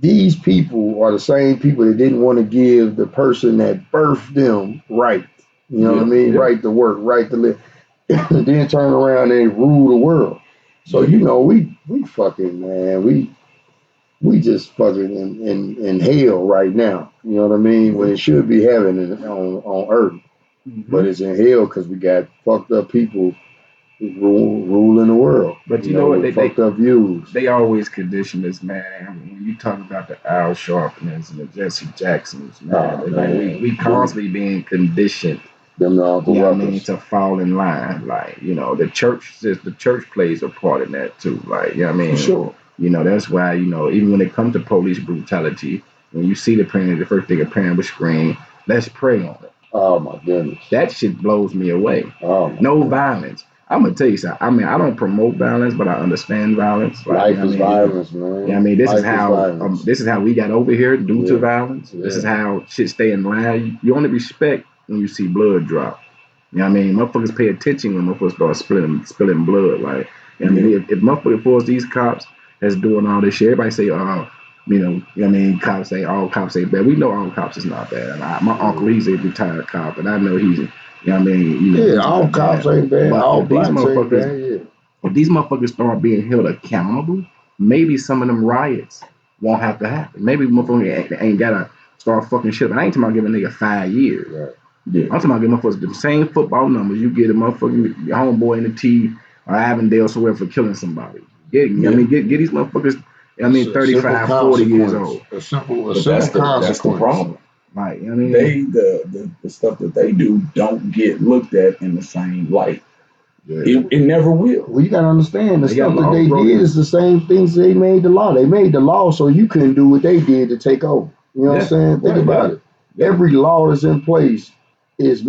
these people are the same people that didn't want to give the person that birthed them right. You know what I mean? Right to work, right to live. Then turn around and rule the world. So you know, we fucking, man, we just fucking in hell right now. You know what I mean? When it should be heaven on earth. But it's in hell because we got fucked up people ruling the world.
But you know what? They
fucked up views.
They always condition this, man. When you talk about the Al Sharptons and the Jesse Jacksons, man, we constantly being conditioned.
Them
to fall in line. Like, the church plays a part in that too. Like,
For sure.
That's why, even when it comes to police brutality, when you see the parent, the first thing a parent would scream, "Let's pray on it."
Oh my goodness.
That shit blows me away. No violence. I'm gonna tell you something. I mean, I don't promote violence, but I understand violence.
Life is violence, man.
This is how we got over here due to violence. This is how shit stay in line. You only respect when you see blood drop. You know what I mean? Motherfuckers pay attention when motherfuckers start spilling blood. Like, I mean, if motherfuckers force these cops that's doing all this shit, everybody say, cops say all cops ain't bad. We know all cops is not bad. My uncle, he's a retired cop, and I know he's,
all cops ain't bad. But all blacks ain't bad.
If these motherfuckers start being held accountable, maybe some of them riots won't have to happen. Maybe motherfuckers ain't gotta start fucking shit. But I ain't talking about giving a nigga 5 years.
Right.
Yeah. I'm talking about giving motherfuckers the same football numbers you get a motherfucking your homeboy in the T or Avondale somewhere for killing somebody. Get these motherfuckers. 35, 40 years old.
A simple
that's the
consequence.
problem.
Like, you know what I mean?
The stuff that they do don't get looked at in the same light.
Yeah.
It never will.
Well, you gotta understand the
They got
stuff that
laws
they
broken.
did is the same things they made the law. They made the law so you couldn't do what they did to take over. You know what I'm saying? Think about it.
Yeah.
Every law that's in place is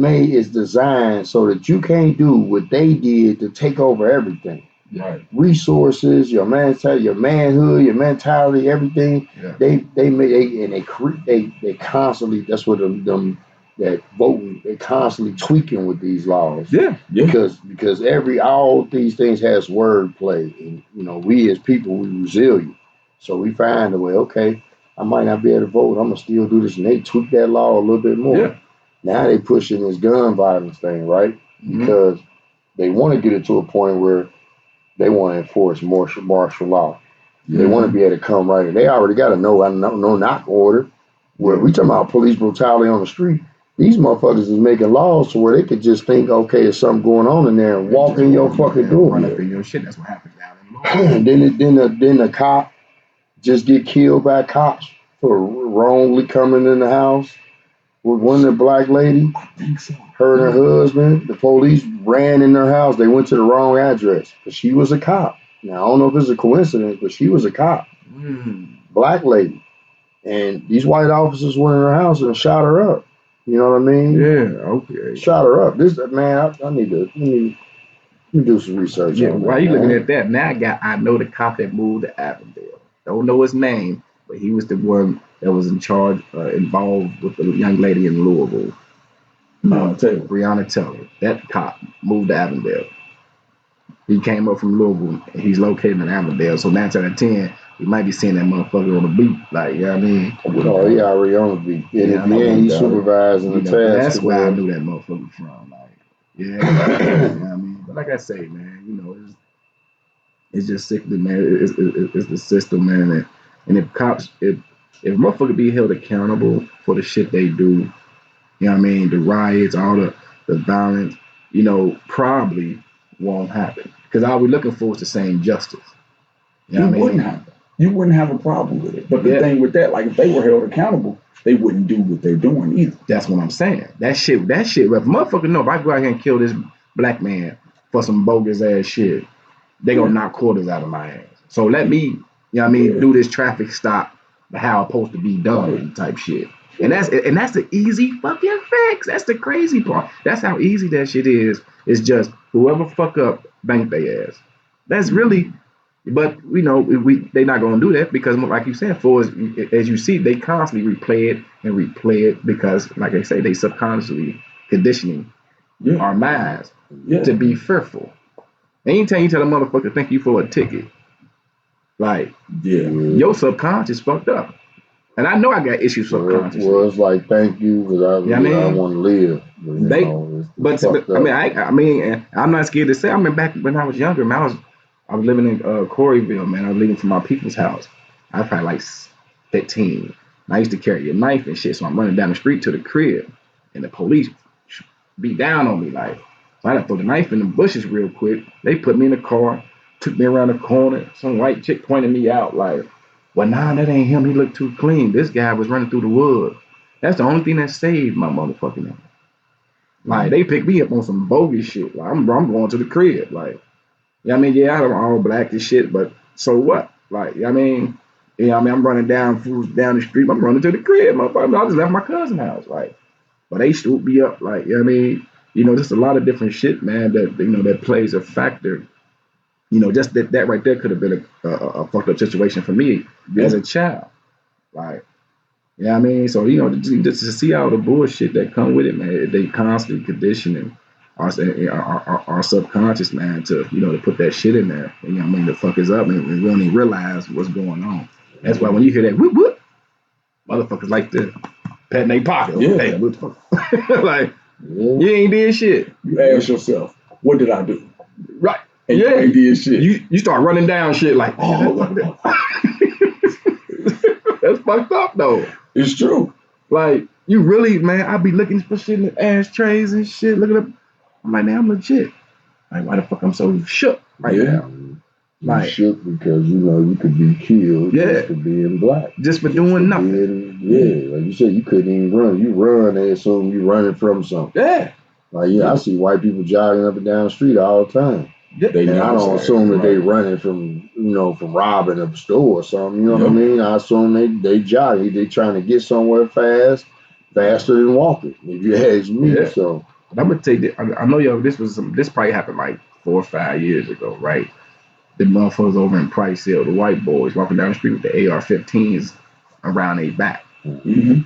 designed so that you can't do what they did to take over everything.
Right.
Resources, your manhood, your mentality, everything.
Yeah.
They constantly. That's what them that voting. They constantly tweaking with these laws.
Yeah.
Because all these things has wordplay, and we as people we resilient, so we find a way. Okay, I might not be able to vote. I'm gonna still do this, and they tweak that law a little bit more.
Yeah.
Now they pushing this gun violence thing, right?
Mhm.
Because they want to get it to a point where they want to enforce martial law. They want to be able to come right in. They already got a no knock order. Where we talking about police brutality on the street, these motherfuckers is making laws to where they could just think, okay, there's something going on in there and walk in your fucking door.
Run up in your shit. That's what happens down
And then the cop just get killed by cops for wrongly coming in the house with one of the black lady.
I think so.
Her and her husband. The police ran in their house. They went to the wrong address because she was a cop. Now I don't know if it's a coincidence, but she was a cop, black lady. And these white officers went in her house and shot her up. You know what I mean?
Yeah, okay.
Shot her up. This man, I need to let me do some research
Yeah,
on that.
why you
man.
looking at that? Now I know the cop that moved to Avondale. Don't know his name, but he was the one that was in charge, involved with the young lady in Louisville. Breonna Taylor. That cop moved to Avondale. He came up from Louisville. And he's located in Avondale. So 9 out of 10, we might be seeing that motherfucker on the beat. Like, you know what I mean?
Oh, he already on the beat. And
Yeah,
at the end, he's supervising the task.
that's where I knew that motherfucker from. Like, yeah, you know what I mean? But like I say, man, it's just sickening, man. It's the system, man. And if cops, if motherfucker be held accountable for the shit they do, you know what I mean? The riots, all the violence, probably won't happen. Because all we're looking for is the same justice. You know what I mean?
You wouldn't have a problem with it. But the thing with that, like if they were held accountable, they wouldn't do what they're doing either.
That's what I'm saying. That shit, if motherfucker know if I go out here and kill this black man for some bogus ass shit, they gonna knock quarters out of my ass. So let me, you know what I mean, do this traffic stop how it's supposed to be done type shit. And that's the easy fucking fix. That's the crazy part. That's how easy that shit is. It's just whoever fuck up, bank their ass. That's really, but they not gonna do that because like you said, as you see, they constantly replay it because like I say, they subconsciously conditioning our minds to be fearful. Anytime you tell a motherfucker thank you for a ticket, like your subconscious fucked up. And I know I got issues subconsciously.
Well, it's like thank you because I want to live.
I mean, I'm not scared to say. I mean, back when I was younger, man, I was living in Coreyville, man. I was living from my people's house. I was probably like 15. And I used to carry a knife and shit, so I'm running down the street to the crib, and the police beat down on me like. So I had to throw the knife in the bushes real quick. They put me in the car, took me around the corner. Some white chick pointed me out like, well, nah, that ain't him. He looked too clean. This guy was running through the woods. That's the only thing that saved my motherfucking ass. Like, they picked me up on some bogus shit. Like, I'm going to the crib. Like, I mean, yeah, I'm all black and shit, but so what? Like, I mean, I'm running down the street. I'm running to the crib. I just left my cousin's house. Like, but they swooped me up. Like, I mean, just a lot of different shit, man, that plays a factor. Just that right there could have been a fucked up situation for me as a child. Like, I mean? So, just to see all the bullshit that come with it, man, they constantly conditioning our subconscious, man, to, to put that shit in there. And, the fuck is up and we don't even realize what's going on. That's why when you hear that whoop whoop, motherfuckers like this, patting their pocket. Hey, what the fuck? Like, you ain't did shit.
You ask yourself, what did I do?
Right.
And you ain't did shit.
You start running down shit like, that's fucked up though.
It's true.
Like, you really, man, I be looking for shit in the ashtrays and shit. Looking up, I'm like, man, I'm legit. Like, why the fuck I'm so shook right now?
You shook because you could be killed just for being black.
Just for doing nothing.
Like you said, you couldn't even run. You run, they assume you running from something. I see white people jogging up and down the street all the time. And I don't assume that they running from from robbing a store or something. You know what I mean? I assume they jogging. They trying to get somewhere faster than walking. If you ask me, so.
I'm gonna take it. I know this probably happened like 4 or 5 years ago, right? The motherfuckers over in Price Hill, the white boys walking down the street with the AR-15s around their back.
Mm-hmm.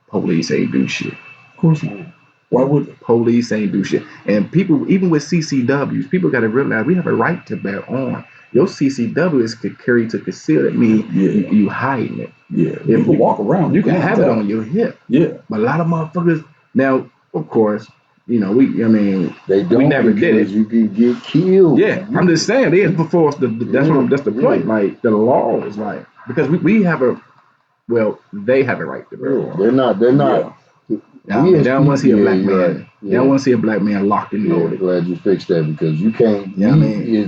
Police ain't do shit.
Of course not. Why would they?
Police ain't do shit. And people, even with CCWs, people got to realize we have a right to bear arms. Your CCW is carry to conceal. That means you hiding it.
Yeah, you can walk around. You can
have it on your hip.
Yeah,
but a lot of motherfuckers now, of course,
they don't, we
never did it.
You can get killed.
Yeah, I'm just saying they had before us. That's the point. Like the law is like because we have they have a right to bear arms.
They're not.
They don't want to see a black man. They don't want to see a black man locked and loaded.
Glad you fixed that because you can't.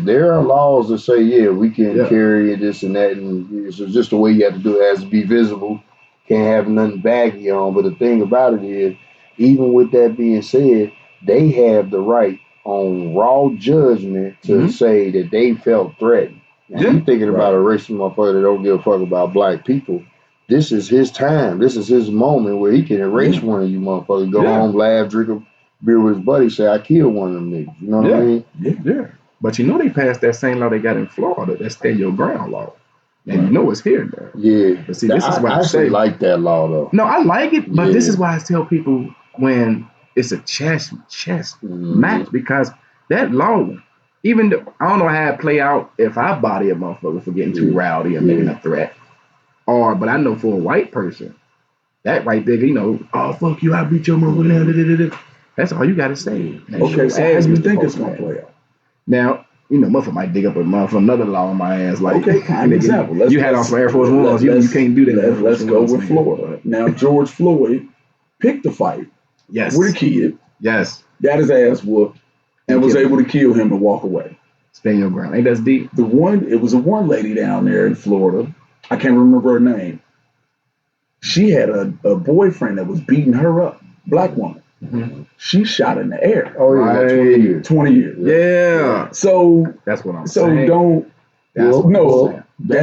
There
are laws that say we can carry this and that, and it's just the way you have to do it. It has to be visible. Can't have nothing baggy on. But the thing about it is, even with that being said, they have the right on raw judgment to say that they felt threatened. Now, you thinking about a racist motherfucker that don't give a fuck about black people. This is his time. This is his moment where he can erase one of you motherfuckers. Go home, laugh, drink a beer with his buddy, say, I killed one of them niggas. You know what I mean?
Yeah. But they passed that same law they got in Florida, that stand your ground law. And it's here now.
Yeah.
But see, this is why I
actually like that law though.
No, I like it, but this is why I tell people when it's a chess match, because that law, even though, I don't know how it play out if I body a motherfucker for getting too rowdy and making a threat. But I know for a white person, that right there, oh fuck you, I beat your motherfucker. That's all you gotta say.
Okay, so how do you think it's gonna play out?
Now, motherfucker might dig up another law on my ass. Like,
okay, prime example.
You had on some Air Force Ones. You can't do that.
Let's go with Florida. Now, George Floyd picked a fight.
Yes.
With a kid.
Yes.
Got his ass whooped and was able to kill him and walk away.
Stand your ground. Ain't that deep?
It was one lady down there in Florida. I can't remember her name. She had a boyfriend that was beating her up. Black woman. Mm-hmm. She shot in the air.
Oh, yeah, 20 years.
20 years.
Yeah.
So
that's what I'm saying.
So don't. That's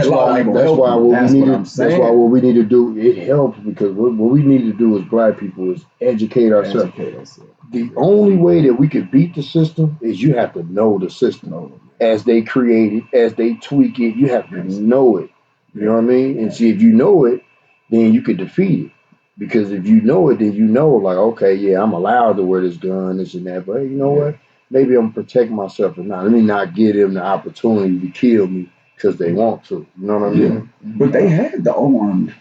why
what we need to do. It helps because what we need to do as black people is educate ourselves. The only way that we could beat the system is you have to know the system as they create it, as they tweak it. You have to know it. You know what I mean? And see, if you know it, then you could defeat it. Because if you know it, then like, okay, yeah, I'm allowed to wear this gun, this and that. But hey, you know what? Maybe I'm protecting myself or not. Let me not give them the opportunity to kill me because they want to. You know what I mean?
But they had an armed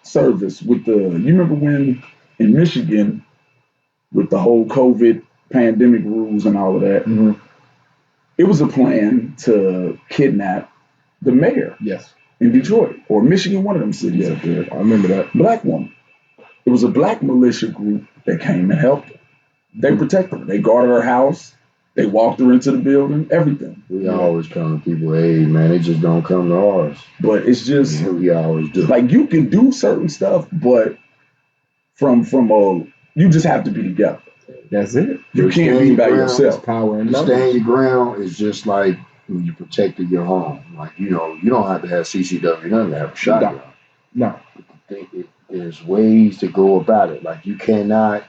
service with you remember when in Michigan with the whole COVID pandemic rules and all of that, it was a plan to kidnap the mayor.
Yes.
In Detroit or Michigan, one of them cities up there.
I remember that.
Black woman. It was a black militia group that came and helped her. They protected her. They guarded her house. They walked her into the building. Everything.
We always come to people, hey man, they just don't come to ours.
But it's just
we always do.
Like you can do certain stuff, but from you just have to be together.
That's it.
You can't be by yourself.
Power and stand your ground is just like when you protected your home. Like, you don't have to have CCW, nothing to have a shotgun.
No.
There's ways to go about it. Like you cannot,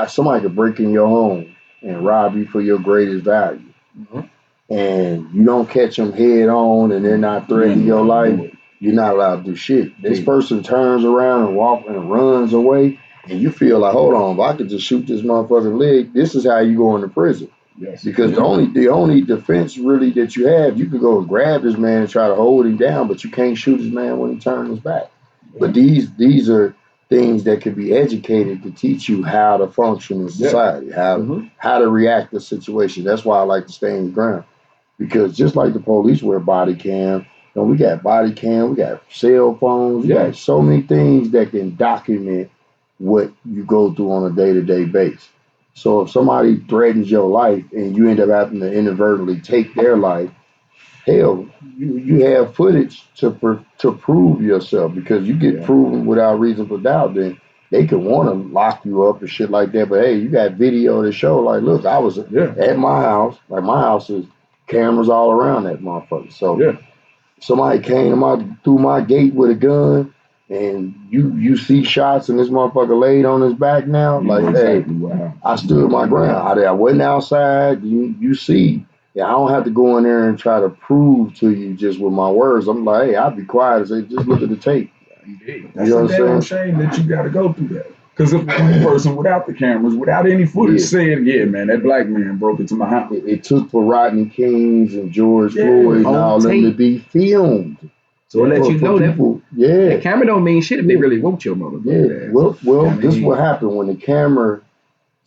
somebody could break in your home and rob you for your greatest value. And you don't catch them head on and they're not threatening your life, you're not allowed to do shit. This person turns around and runs away and you feel like, hold on, if I could just shoot this motherfucking leg, this is how you go into prison.
Yes.
Because the only defense really that you have, you could go and grab this man and try to hold him down, but you can't shoot this man when he turns his back. But these are things that can be educated to teach you how to function in society, how to react to situations. That's why I like to stand your ground. Because just like the police wear body cam, we got body cam, we got cell phones, we got so many things that can document what you go through on a day-to-day basis. So if somebody threatens your life and you end up having to inadvertently take their life, hell, you have footage to prove yourself because you get proven without reasonable doubt, then they could want to lock you up and shit like that. But hey, you got video to show, like, look, I was at my house. Like my house is cameras all around that motherfucker. So somebody came to through my gate with a gun, and you see shots, and this motherfucker laid on his back now.
You know
Like,
exactly
hey, I stood my ground. I went outside. You see. Yeah, I don't have to go in there and try to prove to you just with my words. I'm like, hey, I'll be quiet and say, just look at the tape.
Indeed.
You know
That's a
what
damn
I'm saying?
shame that you got to go through that. Because if one person without the cameras, without any footage, said, "Yeah, man, that black man broke into my house."
It took for Rodney Kings and George Floyd and all them to be filmed.
So it let you know
people,
that camera don't mean shit if they really want your motherfucker.
Well, this is what happened when the camera.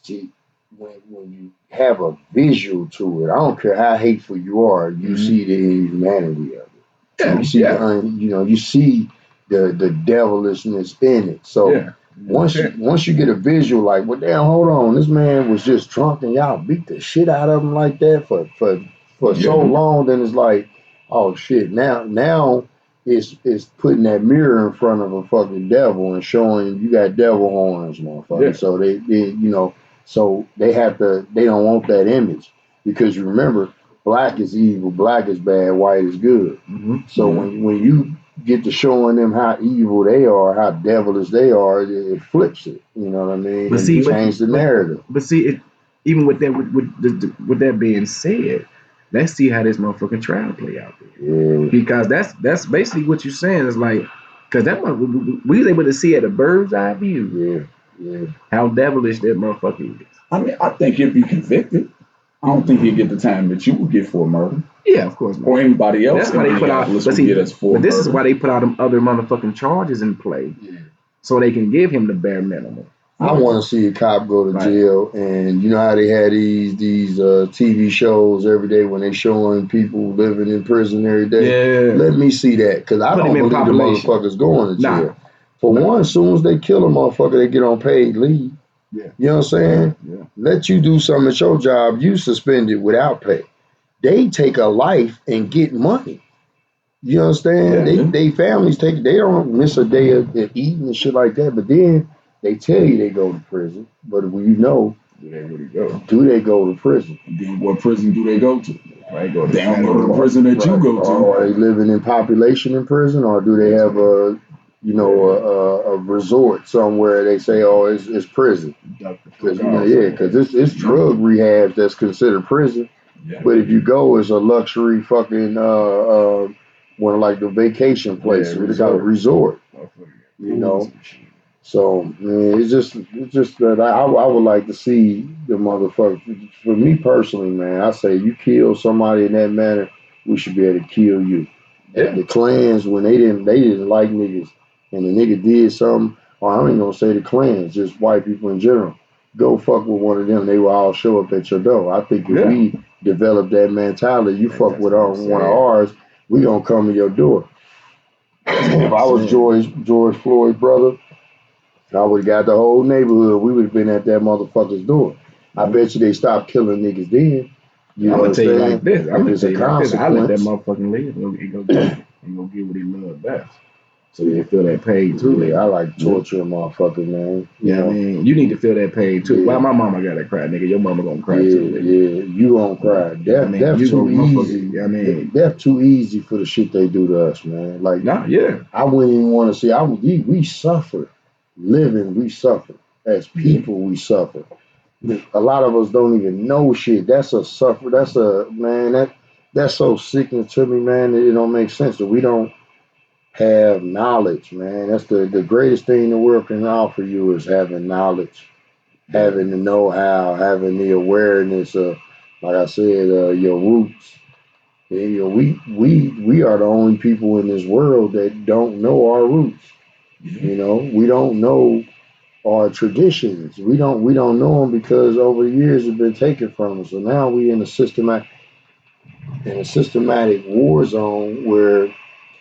See, when you have a visual to it, I don't care how hateful you are, you see the inhumanity of it. You see, you see the devilishness in it. So once you get a visual, like, well, damn, hold on, this man was just drunk and y'all beat the shit out of him like that for so long, then it's like, oh shit, now it's putting that mirror in front of a fucking devil and showing you got devil horns, motherfucker. So they so they don't want that image because you remember, black is evil, black is bad, white is good. So when you get to showing them how evil they are, how devilish they are, it flips it. You know what I mean?
But
and change the narrative.
But see, even with that, with that being said, let's see how this motherfucking trial play out there. Because that's basically what you're saying is like, because that we was able to see at a bird's eye view. How devilish that motherfucker is.
I mean, I think he'll be convicted. I don't think he'll get the time that you would get for murder.
Yeah, of course not.
Or anybody else.
That's why they put out. But this is why they put out them other motherfucking charges in play, so they can give him the bare minimum.
I want to see a cop go to jail, and you know how they had these TV shows every day when they showing people living in prison every day. Let me see that because I don't believe the motherfuckers going to jail. For one, as soon as they kill a motherfucker, they get on paid leave. You know what I'm saying? Let you do something at your job, you suspended without pay. They take a life and get money. You understand? They families they don't miss a day of eating and shit like that, but then they tell you they go to prison. But when you know,
do they really go?
Do they go to prison?
And then what prison do they go to? They don't go to the prison that you go to.
Or are they living in population in prison, or do they have a resort somewhere? They say, oh, it's prison because it's drug rehab that's considered prison. But if you go, it's a luxury fucking one like the vacation place. It's got a resort, you know. So man, it's just that I would like to see the motherfucker. For me personally, man, I say you kill somebody in that manner, we should be able to kill you. The clans when they didn't like niggas, and the nigga did something, or I ain't gonna say the clans, just white people in general. Go fuck with one of them, they will all show up at your door. I think if we develop that mentality, you fuck with one of ours, we gonna come to your door. If I was George Floyd's brother, I would have got the whole neighborhood. We would have been at that motherfucker's door. I bet you they stopped killing niggas then.
I'm gonna tell you like this. I'm gonna tell you like this. I let that motherfucking live and go get what he loved best. So you feel that pain too.
Yeah, I like torturing motherfuckers, man.
Yeah, I mean, you need to feel that pain too. Why my mama gotta cry, nigga? Your mama gonna cry too, nigga.
Yeah, you gonna cry. Death too easy. I mean, death too easy for the shit they do to us, man. Like, I wouldn't even want to see. We suffer. Living, we suffer. As people, we suffer. A lot of us don't even know shit. That's a suffer. That's so sickening to me, man. That it don't make sense that we don't have knowledge, man. That's the greatest thing the world can offer you is having knowledge, having the know-how, having the awareness of, like I said, your roots. And, we are the only people in this world that don't know our roots. We don't know our traditions. We don't know them because over the years it's been taken from us. So now we in a systematic war zone where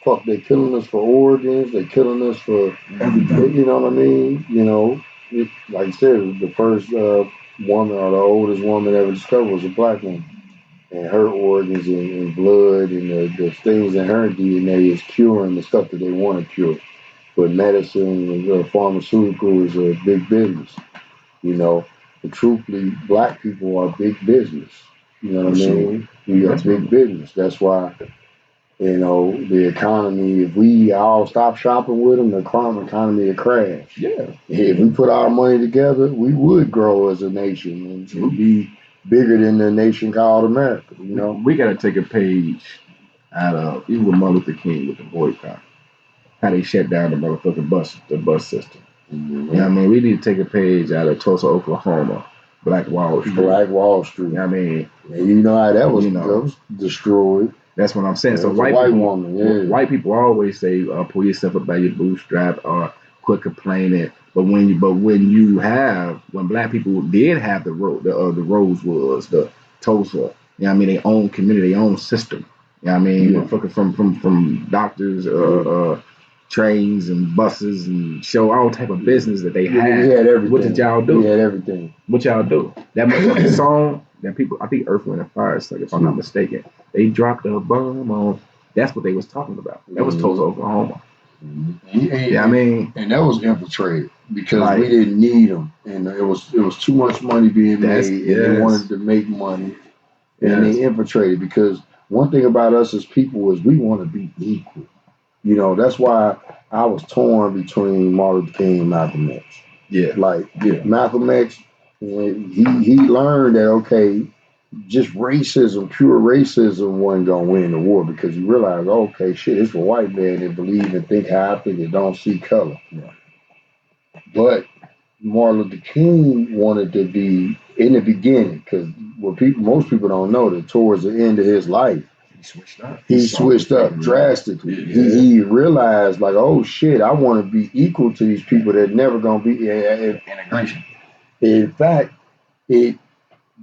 fuck they killing us for organs, they killing us for everything. You know what I mean? Like I said, the first woman or the oldest woman ever discovered was a black woman. And her organs and blood and the things in her DNA is curing the stuff that they want to cure. But medicine and pharmaceuticals are big business, you know. But truthfully, black people are big business. You know what I mean? We are big business. That's why, you know, the economy, if we all stop shopping with them, the crime economy would crash.
Yeah.
If we put our money together, we would grow as a nation and be bigger than the nation called America, you know?
We got to take a page out of, even with Martin Luther King with the boycott, how they shut down the motherfucking bus system.
Mm-hmm.
You know what I mean? We need to take a page out of Tulsa, Oklahoma, Black Wall Street.
Black Wall Street.
You know what I mean?
And you know how that was, that was destroyed.
That's what I'm saying. So white people always say, pull yourself up by your bootstrap or quit complaining. But when black people did have the Rosewoods, the Tulsa, you know what I mean, their own community, their own system. You know what I mean? From doctors, trains and buses and show all type of business that they had.
We had everything.
What did y'all do?
We had everything.
What y'all do? That motherfucking song that people, I think Earth, Wind and Fire, like, if I'm not mistaken, they dropped a bomb on. That's what they was talking about. That was Tulsa, Oklahoma. Yeah, I mean,
and that was infiltrated because we didn't need them, and it was too much money being made, and they wanted to make money, and they infiltrated. Because one thing about us as people is we want to be equal. You know, that's why I was torn between Martin Luther King and Malcolm X. Malcolm X, he learned that, okay, just racism, pure racism wasn't gonna win the war, because he realized, okay, shit, it's a white man that believe and think how I think and don't see color.
Yeah.
But Martin Luther King wanted to be in the beginning, because most people don't know that towards the end of his life, he switched up drastically.
Yeah.
He realized, like, oh shit, I want to be equal to these people that never gonna be
integration.
In fact,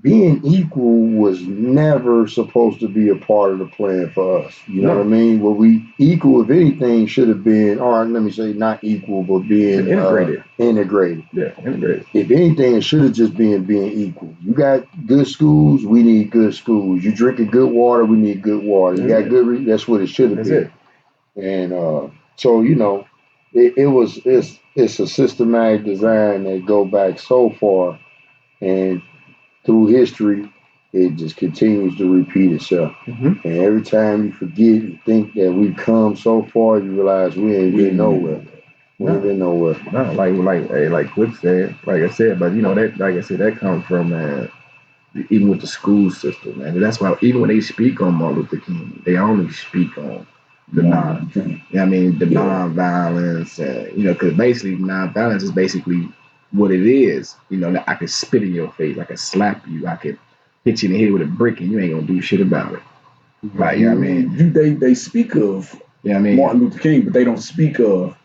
being equal was never supposed to be a part of the plan for us. You know what I mean? Well, we equal, if anything, should have been, or let me say, not equal, but being
integrated.
Integrated.
Yeah, integrated.
If anything, it should have just been being equal. You got good schools, we need good schools. You drinking good water, we need good water. You got good, that's what it should have been. And so, you know, it's a systematic design that go back so far, and through history, it just continues to repeat itself.
Mm-hmm.
And every time you forget and think that we've come so far, you realize we ain't been nowhere. We ain't been nowhere.
No, like Quick said, like I said, but you know that, like I said, that comes from even with the school system, man. And that's why even when they speak on Martin Luther King, they only speak on the non-violence, and you know, because basically non-violence is basically what it is. You know, I could spit in your face, I could slap you, I could hit you in the head with a brick, and you ain't gonna do shit about it. Like, you know what I mean?
They speak of Martin Luther King, but they don't speak of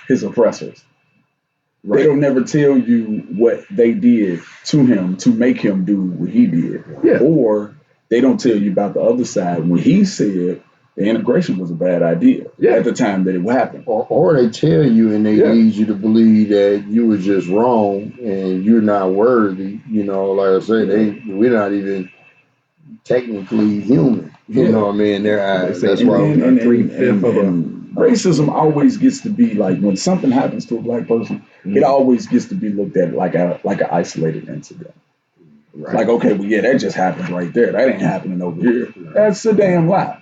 his oppressors. Right. They don't never tell you what they did to him to make him do what he did.
Yeah.
Or they don't tell you about the other side when he said the integration was a bad idea at the time that it happened.
Or they tell you and they lead you to believe that you were just wrong and you're not worthy. You know, like I say, we're not even technically human. You know what I mean? In their eyes. That's why
and 3/5 of racism always gets to be like, when something happens to a black person, it always gets to be looked at like an isolated incident. Right. Like, okay, well, yeah, that just happened right there. That ain't happening over here. That's a damn lie.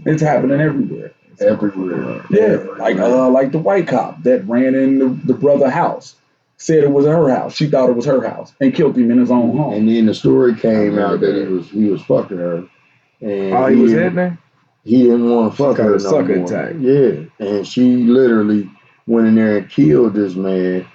It's happening everywhere.
Everywhere.
Yeah, like the white cop that ran in the brother house, said it was her house. She thought it was her house and killed him in his own home.
And then the story came out that he was fucking her. And
he was in there?
He didn't want to fuck her no more.
Attack.
Yeah, and she literally went in there and killed this man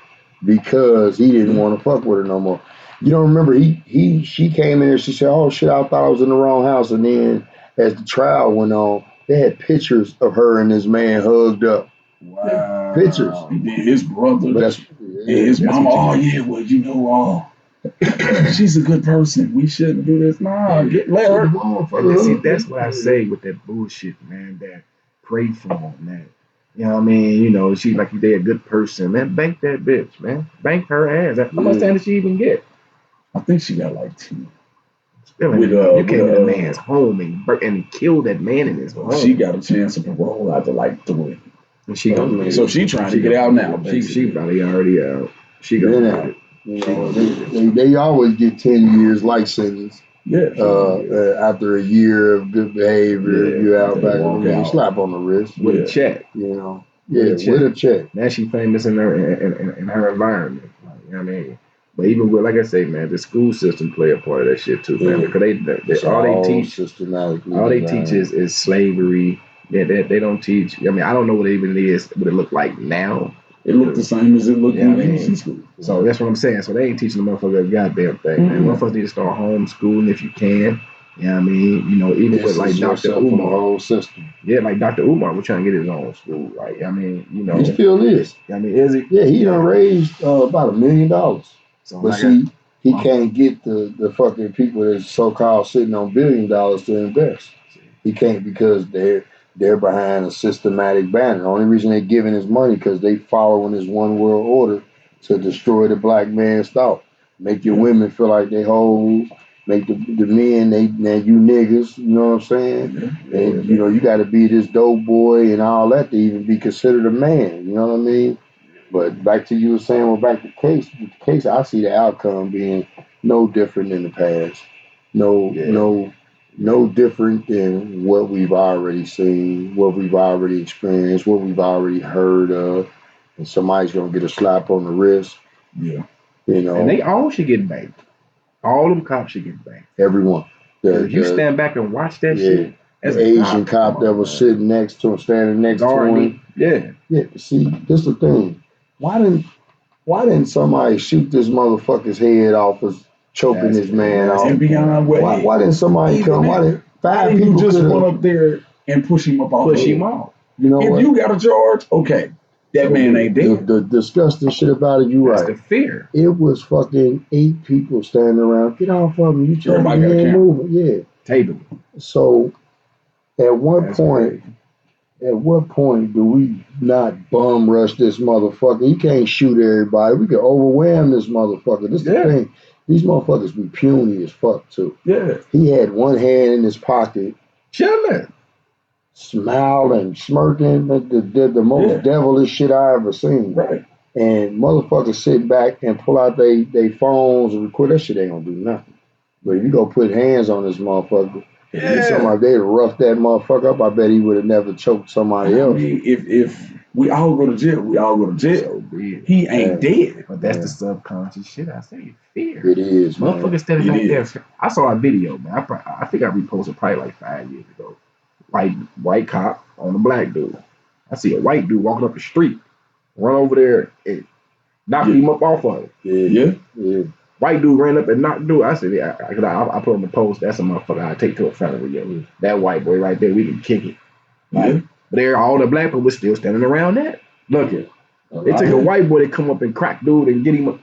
because he didn't want to fuck with her no more. You don't remember? She came in there. She said, "Oh shit, I thought I was in the wrong house." And then as the trial went on, they had pictures of her and this man hugged up.
Wow.
Pictures.
His brother.
But
his mama. Oh yeah, well you know, she's a good person. We shouldn't do this. Nah, let her.
See, that's what I say with that bullshit, man. That pray for them, man. You know what I mean? You know, she like they a good person, man. Bank that bitch, man. Bank her ass. How much time did she even get?
I think she got like 10.
You came in a man's home and killed that man in his home.
She got a chance of parole after like 3.
And she gonna
so she trying to get out now.
She probably already out. She gonna get it.
You know, they always get 10 years life sentence.
Yeah.
After a year of good behavior, you out back on the slap on the wrist
with a check.
You know, with a check.
Now she famous in her environment. Like, you know what I mean? But even with, like I say, man, the school system play a part of that shit too, man. Because all they teach is slavery. Yeah, they don't teach. I mean, I don't know what it even is, what it look like now.
It looked the same as it looked in Asian school.
So that's what I'm saying. So they ain't teaching the motherfucker a goddamn thing, man. Motherfuckers need to start homeschooling if you can. You know what I mean? You know, even with like Dr. Umar.
Whole system.
Yeah, like Dr. Umar was trying to get his own school. Like, I mean, you know.
He still is.
I mean, is he?
Yeah, he done raised about $1 million. So but see, he can't get the fucking people that's so-called sitting on $1 billion to invest. He can't because they're behind a systematic banner. The only reason they're giving his money because they following this one world order to destroy the black man's thought. Make your women feel like they hoes. Make the men, they you niggas, you know what I'm saying? And you know, you got to be this dope boy and all that to even be considered a man, you know what I mean? But back to you were saying, well, back to the case, I see the outcome being no different than the past. No different than what we've already seen, what we've already experienced, what we've already heard of. And somebody's going to get a slap on the wrist.
Yeah.
You know.
And they all should get banked. All them cops should get banked.
Everyone.
If you stand back and watch that shit, as
the Asian cop that was sitting next to him, standing next to him. Yeah. See, this is the thing. Why didn't somebody shoot this motherfucker's head off as choking this man off?
And beyond
why didn't somebody come? Why didn't 5 people
just run up there and push him up off?
Push him off.
You know,
if you got a charge, okay. That man ain't dead.
The disgusting shit about it, you right.
The fear.
It was fucking 8 people standing around. Get off of me. You trying to get moving. Yeah.
Table.
So at what point do we not bum rush this motherfucker? He can't shoot everybody. We can overwhelm this motherfucker. This is the thing. These motherfuckers be puny as fuck too.
Yeah.
He had one hand in his pocket.
Chilling.
Smiling, smirking, the most devilish shit I ever seen.
Right.
And motherfuckers sit back and pull out they phones and record. That shit ain't gonna do nothing. But if you go put hands on this motherfucker, if they'd rough that motherfucker up, I bet he would have never choked somebody else.
I mean, if we all go to jail, we all go to jail. He ain't dead.
But that's the subconscious shit. I say fear.
It is,
motherfuckers standing right there. I saw a video, man. I think I reposted probably like 5 years ago. Like white cop on a black dude. I see a white dude walking up the street, run over there and knock him up off of it.
Yeah.
White dude ran up and knocked dude. I said, I put on the post. That's a motherfucker I take to a felony. Yo. That white boy right there, we can kick it. But all the black people was still standing around that. Look it. They took a white boy to come up and crack dude and get him up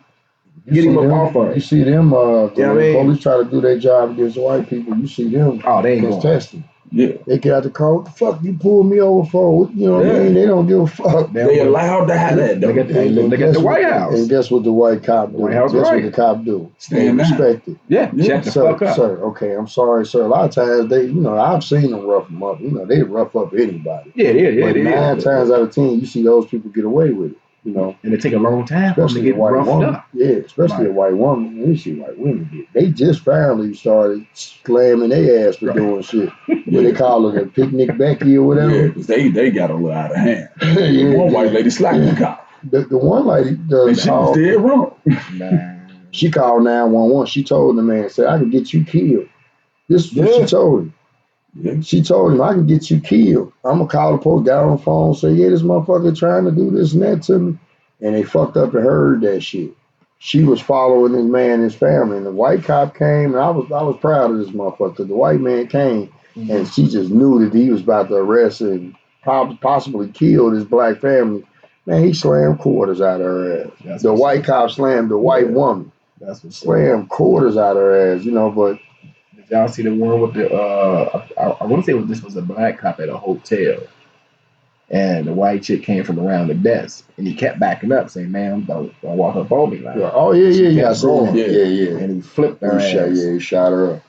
off of it.
You see them, police try to do their job against white people. You see them.
Oh, they ain't
contesting. Yeah. They get out the car. What the fuck you pulled me over for? You know what I mean? They don't give a fuck.
They allowed to have that though.
They got the White House.
And guess what the white cop do? Guess what the cop do? They respect it.
Yeah. Shut the fuck up.
Sir, okay, I'm sorry, sir. A lot of times I've seen them rough them up. They rough up anybody.
Yeah.
But 9 times out of 10, you see those people get away with it. And
it take a long time for them to get roughed up.
Yeah, especially a white woman. You see white women get. They just finally started slamming their ass for doing shit. What they call it, a picnic Becky or whatever.
Yeah, because they got a little out of hand. One white lady slapped the cop.
The one lady,
she was dead wrong.
She called 911. She told the man, said, "I can get you killed." This is what she told him. Yeah. She told him, "I can get you killed. I'm going to call the police." Got on the phone, say, "Yeah, this motherfucker trying to do this and that to me." And they fucked up and heard that shit. She was following this man and his family. And the white cop came, and I was proud of this motherfucker. The white man came, and she just knew that he was about to arrest and possibly kill this black family. Man, he slammed quarters out of her ass. The white cop slammed the white woman. Slammed quarters out of her ass, but...
Did y'all see the one with the I want to say this was a black cop at a hotel, And the white chick came from around the desk, and he kept backing up, saying, "Ma'am, don't walk up on me." Like,
Oh yeah,
she
yeah. I
kept
seen
going,
that. Yeah.
and he flipped her ass.
He shot her up.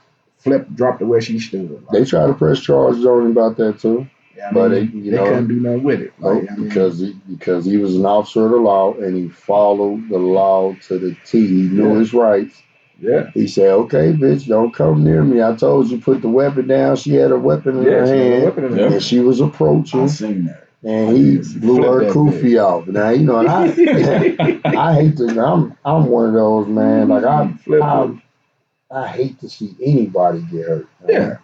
Dropped her where she stood. Like,
They tried to press charges on him about that too.
yeah,
But
they couldn't do nothing with it. Like,
because he was an officer of the law and he followed the law to the T. He knew his rights.
Yeah.
He said, "Okay, bitch, don't come near me. I told you put the weapon down." She had a weapon in her hand, and she was approaching.
I seen that.
And he blew her kufi off. Now you know, and I hate to. I'm one of those, man. Like I hate to see anybody get hurt. Man.
Yeah.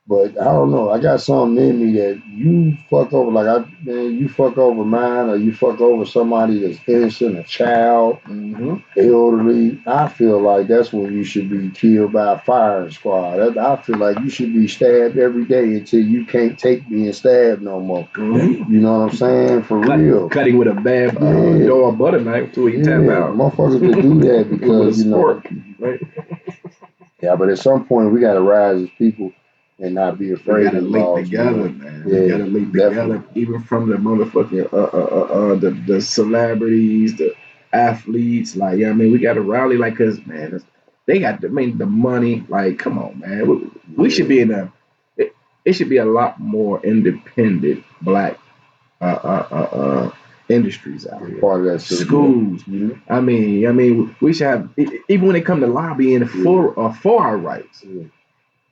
But I don't know. I got something in me that you fuck over, you fuck over mine, or you fuck over somebody that's innocent, a child, elderly. I feel like that's when you should be killed by a firing squad. I feel like you should be stabbed every day until you can't take being stabbed no more. You know what I'm saying? For real.
Cutting with a bad door butter knife until you tap out.
Motherfuckers that do that because you know.
Right?
Yeah, but at some point we got to rise as people. And not be afraid.
We gotta link together, man. We gotta link together, even from the motherfucking the celebrities, the athletes. Like, yeah, I mean, we gotta rally, like, cause man, they got the money. Like, come on, man. We should be in a. It should be a lot more independent black industries out here.
Part of that system.
Schools. I mean, we should have even when it come to lobbying for our rights.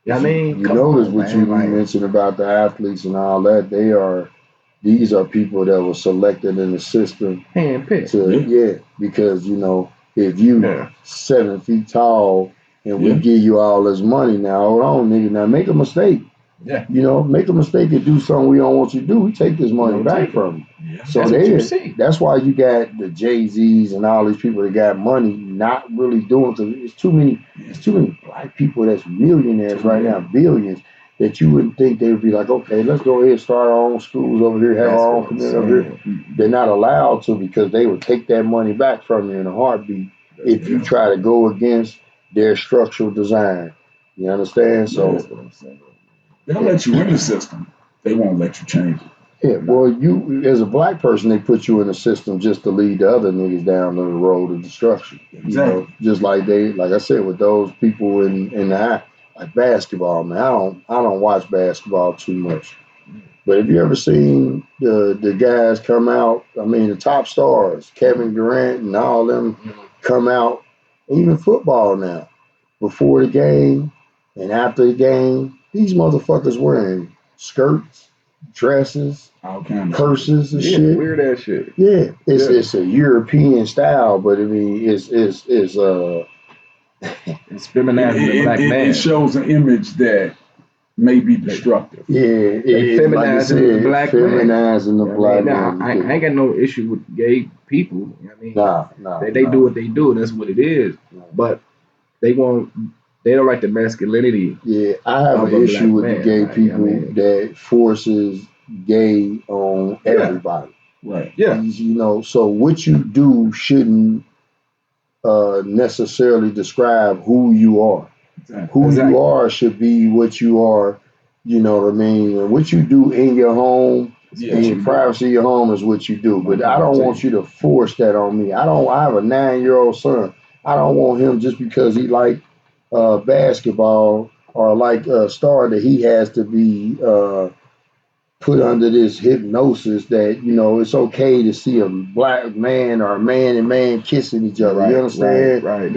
I mean,
you notice what you mentioned about the athletes and all that. These are people that were selected in the system, handpicked. Because you know, if you 7 feet tall and we give you all this money, now hold on, nigga, now make a mistake.
Yeah.
You know, make a mistake and do something we don't want you to do. We take this money back from you. Yeah. So that's why you got the Jay-Z's and all these people that got money not really doing, because it's too many black people that's millionaires right now, billions, that you wouldn't think they would be like, okay, let's go ahead and start our own schools over here, have our own community over here. They're not allowed to because they would take that money back from you in a heartbeat if you try to go against their structural design. You understand? So
that's what I'm saying. They'll let you in the system. They won't let you change it.
Yeah, well, you as a black person, they put you in a system just to lead the other niggas down the road of destruction.
Exactly.
You know, just like I said, with those people in the like basketball. Man, I don't watch basketball too much. But have you ever seen the guys come out? I mean, the top stars, Kevin Durant and all them, come out. Even football now, before the game and after the game. These motherfuckers wearing skirts, dresses,
all kinds
purses and shit.
Weird ass shit.
Yeah, it's a European style, but I mean it's
feminizing the black man.
It shows an image that may be destructive.
Yeah, it's
feminizing the black man.
Feminizing the black man.
I ain't got no issue with gay people. I mean, they do what they do, and that's what it is. But they don't like the masculinity.
Yeah, I have an issue with the gay people that forces gay on everybody.
Right.
Yeah.
You know, so what you do shouldn't necessarily describe who you are. Exactly. Who you are should be what you are. You know what I mean? And what you do in your home, in your privacy of your home is what you do. But I don't want you to force that on me. I have a 9-year-old son. I don't want him just because he like basketball or like a star that he has to be put under this hypnosis that, you know, it's okay to see a black man or a man and man kissing each other. You understand?
Right.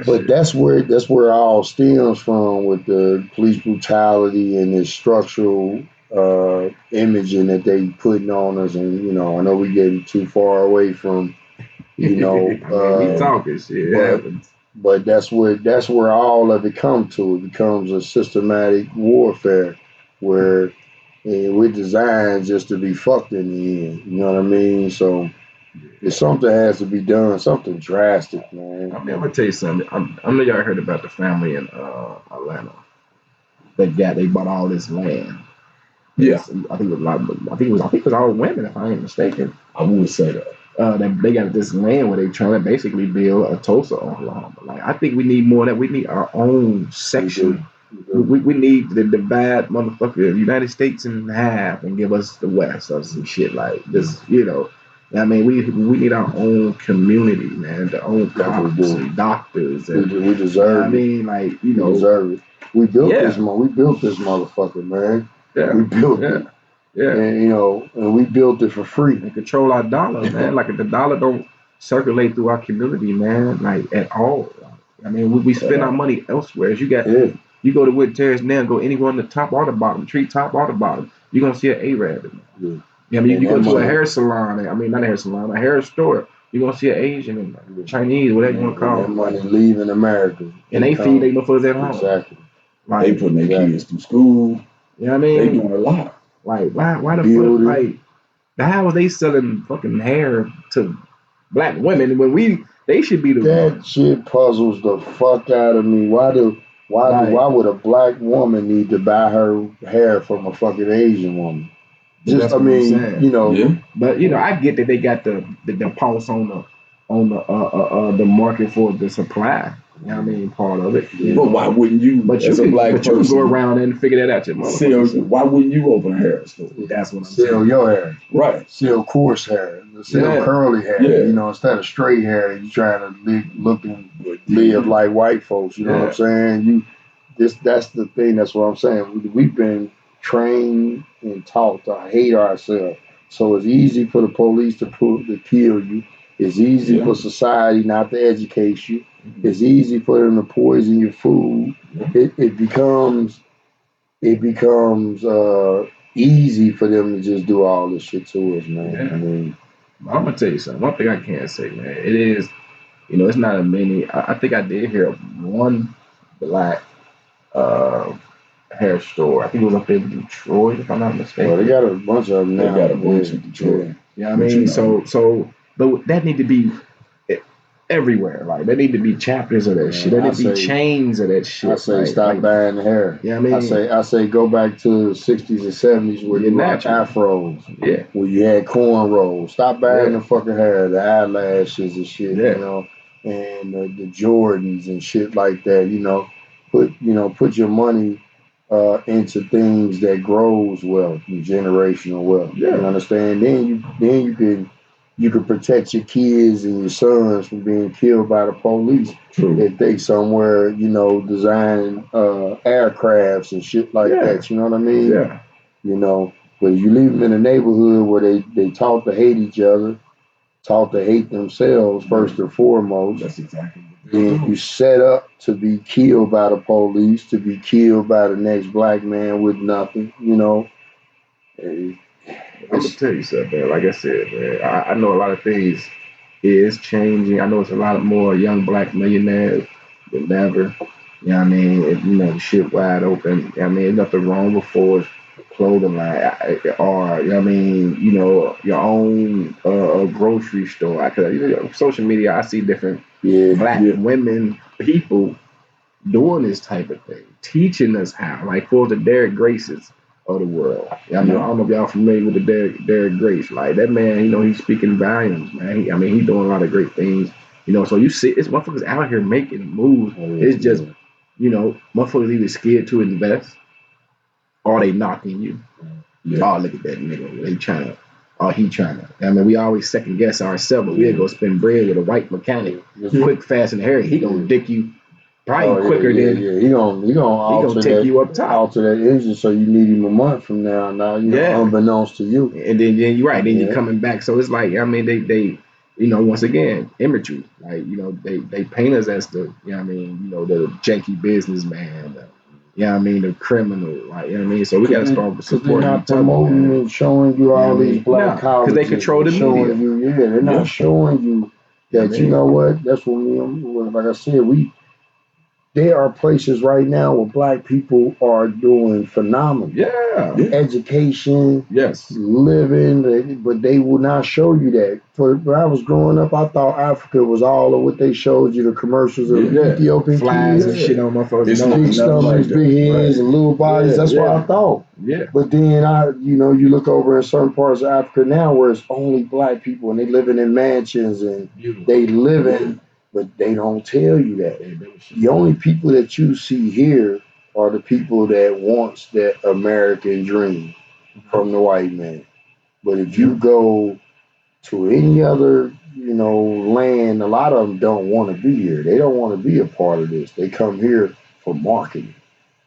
But that's where it all stems from, with the police brutality and this structural imaging that they putting on us. And, you know, I know we're getting too far away from, you know,
we talking shit.
But that's where all of it comes to. It becomes a systematic warfare where we're designed just to be fucked in the end. You know what I mean? So if something has to be done, something drastic, man.
I'm gonna tell you something. I know y'all heard about the family in Atlanta. They bought all this land.
Yeah,
I think it was all women, if I ain't mistaken.
I would say that.
They got this land where they trying to basically build a Tulsa, Oklahoma. Like, I think we need more of that. We need our own section We need to divide motherfucker the United States in half and give us the West or some shit like this, you know. I mean, we need our own community, man, the own cops and doctors, and
we deserve
I mean, like, you know,
we deserve it. We built
yeah.
this we built this motherfucker, man.
Yeah,
we built it.
Yeah,
and you know, and we built it for free.
And control our dollar, man. Like if the dollar don't circulate through our community, man, like at all. I mean, we spend our money elsewhere. As you got, you go to Wood Terrace now, go anywhere on the top or the bottom, tree top or the bottom, you're gonna see an Arab in there. Yeah. I mean, you go to a hair salon, I mean, not a hair salon, a hair store, you're gonna see an Asian in there, Chinese, whatever you want to call
that
them.
money leaving America.
And they feed their motherfuckers at home.
Exactly.
Like, they putting their kids through school.
You know what I mean?
They doing a lot.
Like, why the fuck, like, how are they selling fucking hair to black women when they should be the
that shit puzzles the fuck out of me. Why would a black woman need to buy her hair from a fucking Asian woman? Just I mean, you know.
Yeah. But you know, I get that they got the pulse on the market for the supply. You know what I mean? Part of it.
But why wouldn't you?
But you can go around and figure that out yourself.
Why wouldn't you open a hair store?
That's what I'm
saying. Sell your hair.
Right.
Sell coarse hair. Sell curly hair. You know, instead of straight hair, you trying to look and live like white folks. You know what I'm saying? That's the thing. That's what I'm saying. We've been trained and taught to hate ourselves. So it's easy for the police to kill you. It's easy for society not to educate you. It's easy for them to poison your food. It becomes easy for them to just do all this shit to us, man.
Yeah.
I mean,
I'm gonna tell you something. One thing I can't say, man, it is, you know, it's not a many. I think I did hear one black hair store. I think it was up in Detroit, if I'm not mistaken.
Well, they got a bunch of them now.
They got a bunch in Detroit.
Yeah, I mean, but that need to be everywhere. Like, there need to be chapters of that shit. There need to be chains of that shit.
I say stop buying the hair.
Yeah, I mean,
I say go back to the 60s and 70s where you had afros.
Yeah.
Where you had cornrows. Stop buying the fucking hair, the eyelashes and shit, you know, and the Jordans and shit like that, you know. Put your money into things that grows wealth, generational wealth.
Yeah.
You understand? Then you can protect your kids and your sons from being killed by the police.
True.
If they somewhere, you know, design aircrafts and shit like that. You know what I mean?
Yeah.
You know, but if you leave them in a neighborhood where they taught to hate each other, taught to hate themselves first and foremost.
That's exactly what
then you set up to be killed by the police, to be killed by the next black man with nothing, you know.
I'm gonna tell you something, man. Like I said, man, I know a lot of things is changing. I know it's a lot more young black millionaires than ever. You know what I mean? You know, the shit wide open. You know what I mean, there's nothing wrong with Ford's clothing line, or you know what I mean, you know, your own grocery store. Social media, I see different black women, people doing this type of thing, teaching us how. Like for the Derek Graces of the world. I mean, I don't know if y'all familiar with the Derek Grace. Like that man, you know, he's speaking volumes, man. He's doing a lot of great things. You know, so you see, this motherfuckers out here making moves. It's just, you know, motherfuckers either scared to invest or they knocking you. Oh, look at that nigga. They trying to. Oh, he trying to. I mean, we always second guess ourselves, but we'll go spend bread with a white mechanic, quick, fast, and hairy. He gonna dick you probably quicker than.
Yeah, he gonna
take you up top.
Alter that engine, so you need him a month from now. Now, you know, unbeknownst to you.
And then you're right. Then you're coming back. So it's like, I mean, they you know, once again, imagery. Like, you know, they paint us as the, you know what I mean, you know, the janky businessman, you know what I mean, the criminal, like, you know what I mean? So we got to start supporting
they're not promoting and showing you all these black colleges.
Because they control the media.
They're not showing you that, you know what, that's what like I said, there are places right now where black people are doing phenomenal. Education, living, but they will not show you that. When I was growing up, I thought Africa was all of what they showed you, the commercials of Ethiopian
flies
kids.
and shit on my folks.
Big stomachs, big heads, and little bodies. That's what I thought. But then you look over in certain parts of Africa now where it's only black people and they living in mansions and they living, but they don't tell you that. The only people that you see here are the people that wants that American dream from the white man. But if you go to any other, land, a lot of them don't want to be here. They don't want to be a part of this. They come here for marketing.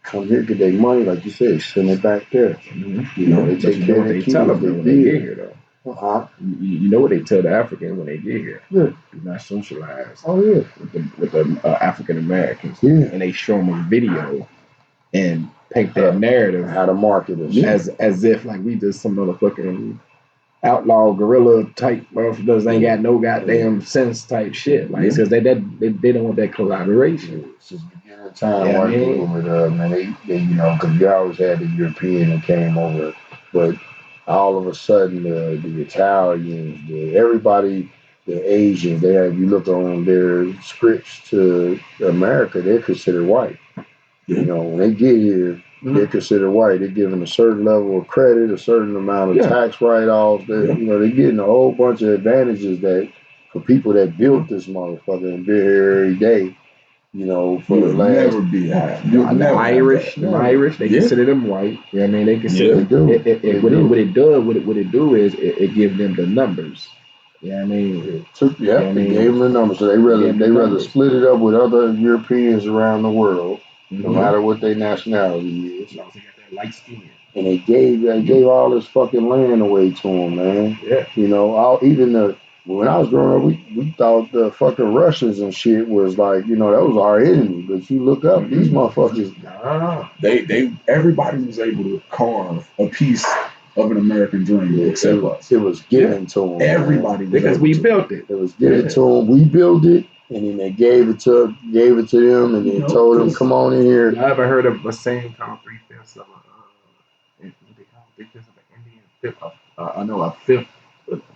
Come here, get their money, like you said, send it back there. They take care of their kids.
Tell them when they get here, though.
Uh-huh.
You know what they tell the Africans when they get here?
Yeah.
Do not socialize.
Oh yeah.
With the African Americans.
Yeah.
And they show them a video and paint that narrative
how to market it
as if like we just some motherfucking outlaw guerrilla type motherfuckers ain't got no goddamn sense type shit. Like because they don't want that collaboration.
It's just beginning of time white people with man, they because you always had the European that came over, but all of a sudden the Italians, everybody, the Asians, if you look on their scripts to America, they're considered white. When they get here, they're considered white. They're given a certain level of credit, a certain amount of tax write-offs. They're getting a whole bunch of advantages that for people that built this motherfucker and been here every day. For the last.
Never be high. The
Irish, they consider them white. You know what I mean? They consider
they do.
What it do is it gives them the numbers. Yeah, I mean,
they gave them the numbers. So they rather split it up with other Europeans around the world, no matter what their nationality is.
Light skin.
And they gave all this fucking land away to them, man.
Yeah.
When I was growing up, we thought the fucking Russians and shit was like, that was our enemy. But you look up, these motherfuckers.
Everybody was able to carve a piece of an American dream except us.
It was given to them.
Everybody
because we built it.
It was given to them. We built it, and then they gave it to them, and they told them, "Come on in here."
I ever heard of a saying called 3/5 of what they call 3/5 of an Indian, a fifth.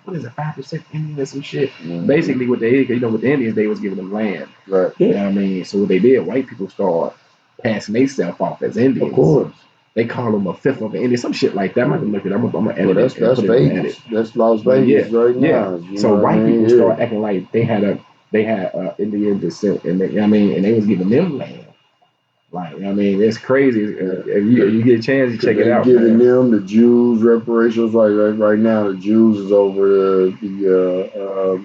What is it, 5% Indian or some shit? Basically, what they did, with the Indians, they was giving them land.
Right.
You know what I mean? So what they did, white people started passing themselves off as Indians.
Of course.
They call them a fifth of an Indian, some shit like that. I'm gonna look it up. I'm gonna edit it.
That's Vegas. That's Las Vegas right now.
So white people started acting like they had Indian descent, and and they was giving them land. Like, it's crazy. If you get a chance, you check it out.
Giving them the Jews reparations. Like right now, the Jews is over the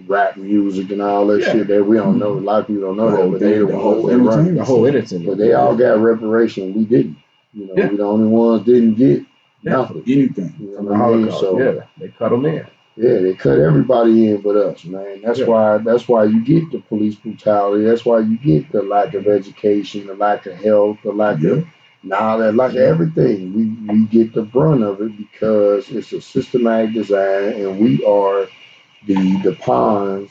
rap music and all that shit that we don't know. A lot of people don't know that, but they the whole
entertainment.
But they all got reparation. We didn't. We the only ones didn't get nothing.
Anything.
From the Holocaust. So they cut them in.
Yeah, they cut everybody in but us, man. That's why you get the police brutality. That's why you get the lack of education, the lack of health, the lack of knowledge, lack of everything. We get the brunt of it because it's a systematic design, and we are the pawns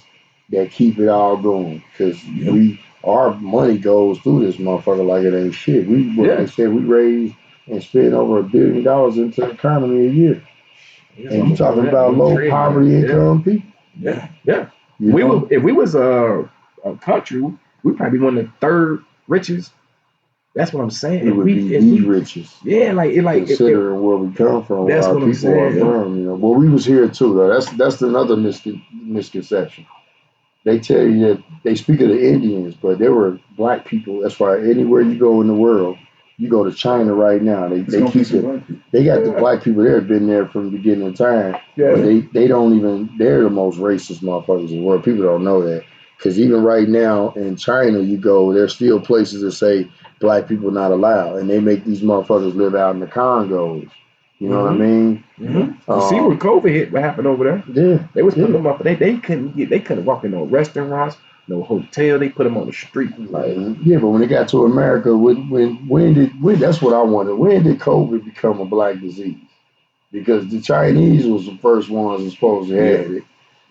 that keep it all going. Because our money goes through this motherfucker like it ain't shit. They said we raise and spend over $1 billion into the economy a year. And you talking about low poverty income people?
Yeah. If we was a country, we probably one of the third richest. That's what I'm saying.
It would be the richest.
Yeah,
considering where we come from,
that's
where our
what
people are from. Well, we was here too, though. That's another misconception. They tell you that they speak of the Indians, but there were black people. That's why anywhere you go in the world. You go to China right now. They got the black people there been there from the beginning of time. Yeah. But they don't even. They're the most racist motherfuckers in the world. People don't know that because even right now in China, you go, there's still places that say black people not allowed, and they make these motherfuckers live out in the Congos. You know what I mean?
Mm-hmm. You see when COVID hit, what happened over there?
Yeah,
they was putting them up. They couldn't walk in no restaurants. No hotel, they put them on the street. Like,
but when it got to America, when did that's what I wonder. When did COVID become a black disease? Because the Chinese was the first ones that supposed to have it.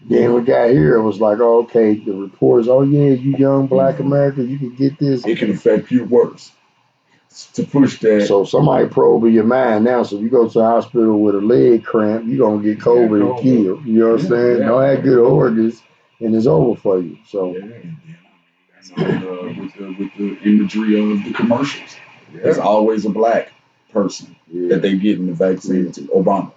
Then we got here, it was like, oh, okay, the reports, you young black Americans, you can get this.
It can affect you worse. To push that.
So somebody probing your mind now. So if you go to the hospital with a leg cramp, you're going to get COVID and killed. You know what I'm saying? Don't have good organs. And it's over for you. So
with the imagery of the commercials, there's always a black person that they get in the vaccine to. Obama,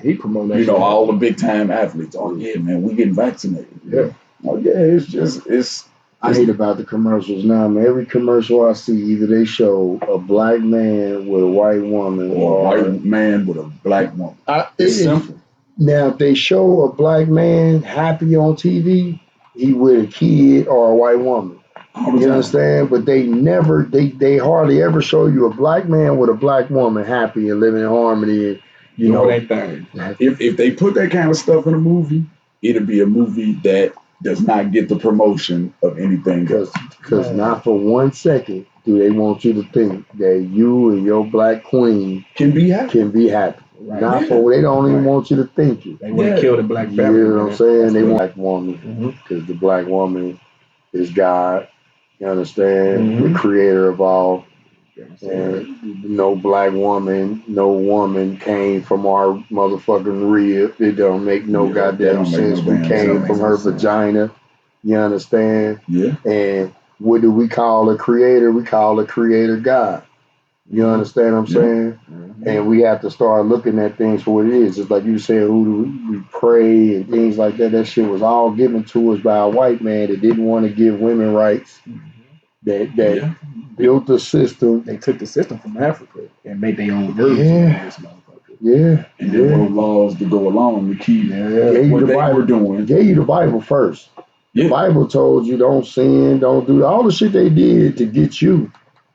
he promoted that.
All the big time athletes. Oh yeah, man, we getting vaccinated.
Yeah,
it's
I hate about the commercials now, man. Every commercial I see, either they show a black man with a white woman,
Or a white man with a black woman. It's simple.
Now, if they show a black man happy on TV, he with a kid or a white woman. You understand? But they never, they hardly ever show you a black man with a black woman happy and living in harmony. And, you know
that thing. If they put that kind of stuff in a movie, it'll be a movie that does not get the promotion of anything else.
Because not for 1 second do they want you to think that you and your black queen
can be happy.
Right. Not for, they don't even want you to think it.
They want to kill the black family.
You know what I'm saying? They want a black woman because the black woman is God. You understand? The creator of all. And no black woman, no woman came from our motherfucking rib. It don't make no goddamn sense. We came from her vagina. You understand?
Yeah.
And what do we call a creator? We call a creator God. You understand what I'm saying? And we have to start looking at things for what it is. Just like you said, who do we pray and things like that. That shit was all given to us by a white man that didn't want to give women rights. That built the system.
They took the system from Africa and made their own version of this motherfucker.
Yeah.
And then wrote laws to go along to keep what they were doing.
Gave you the Bible first. The Bible told you don't sin, don't do all the shit they did to get you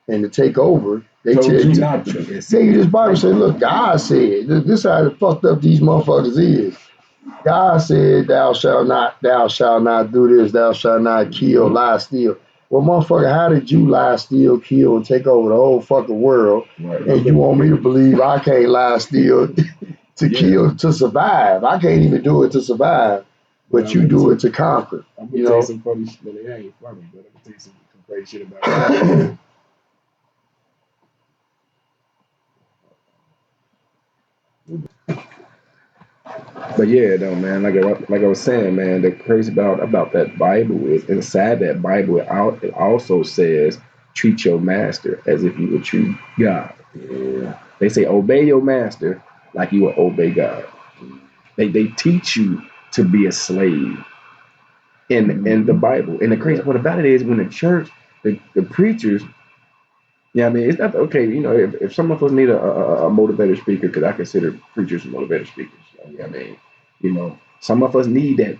and to take over. They
told
tell
you
you
not to.
Say you this Bible said, look, God said, this how the fucked up these motherfuckers is. God said, thou shalt not do this, thou shalt not kill, lie, steal. Well, motherfucker, how did you lie, steal, kill, and take over the whole fucking world? Right. And you want me to believe I can't lie, steal, to kill, to survive? I can't even do it to survive, but you do it to conquer.
I'm gonna tell you some funny shit. It ain't funny, but I'm gonna tell you some crazy shit about that. But yeah, though, man, like I was saying, man, the crazy about that Bible is inside that Bible, it also says treat your master as if you would treat God.
Yeah.
They say obey your master like you would obey God. They teach you to be a slave in the Bible. And the crazy part about it is when the church, the preachers, I mean, it's not okay. You know, if some of us need a motivator speaker, because I consider preachers motivator speakers. I mean, you know, some of us need that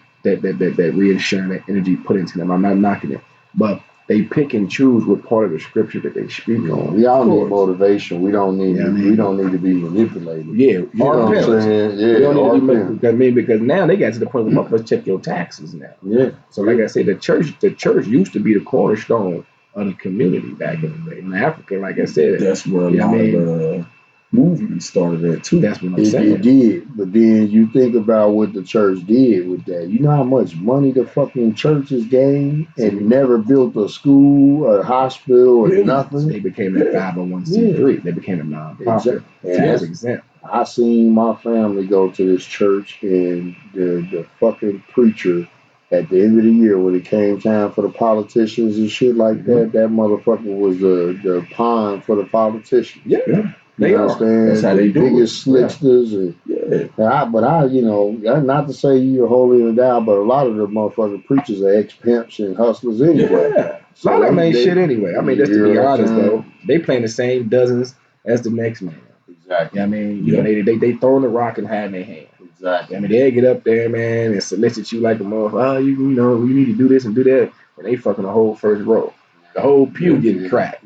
reassuring, that energy put into them. I'm not knocking it, but they pick and choose what part of the scripture that they speak on.
We all need motivation. We don't need we don't need to be manipulated.
Yeah,
you know what I'm saying? Yeah,
we don't need to be, because now they got to the point where motherfuckers check your taxes now.
Yeah.
So like I said, the church used to be the cornerstone of the community back in the day. In Africa, like I said,
that's where a lot of the movement started at too.
That's what I'm saying.
It did, but then you think about what the church did with that. You know how much money the fucking churches gained and never built a school, a hospital, or nothing.
They became a 501c3. They became a nonprofit. Tax exempt.
I seen my family go to this church, and the fucking preacher at the end of the year, when it came time for the politicians and shit like that, that motherfucker was the pawn for the politicians.
Yeah.
They understand?
That's how they do
biggest slicksters. And but I, you know, not to say you're holier than thou, but a lot of the motherfucking preachers are ex-pimps and hustlers anyway.
Yeah. So a lot of them ain't shit anyway. I mean, just to be honest, though, they playing the same dozens as the next man.
Exactly.
I mean, you know, they throwing the rock and hiding their hand.
Exactly.
I mean, they get up there, man, and solicit you like a motherfucker. Oh, you know, you need to do this and do that. And they fucking the whole first row. The whole pew getting cracked.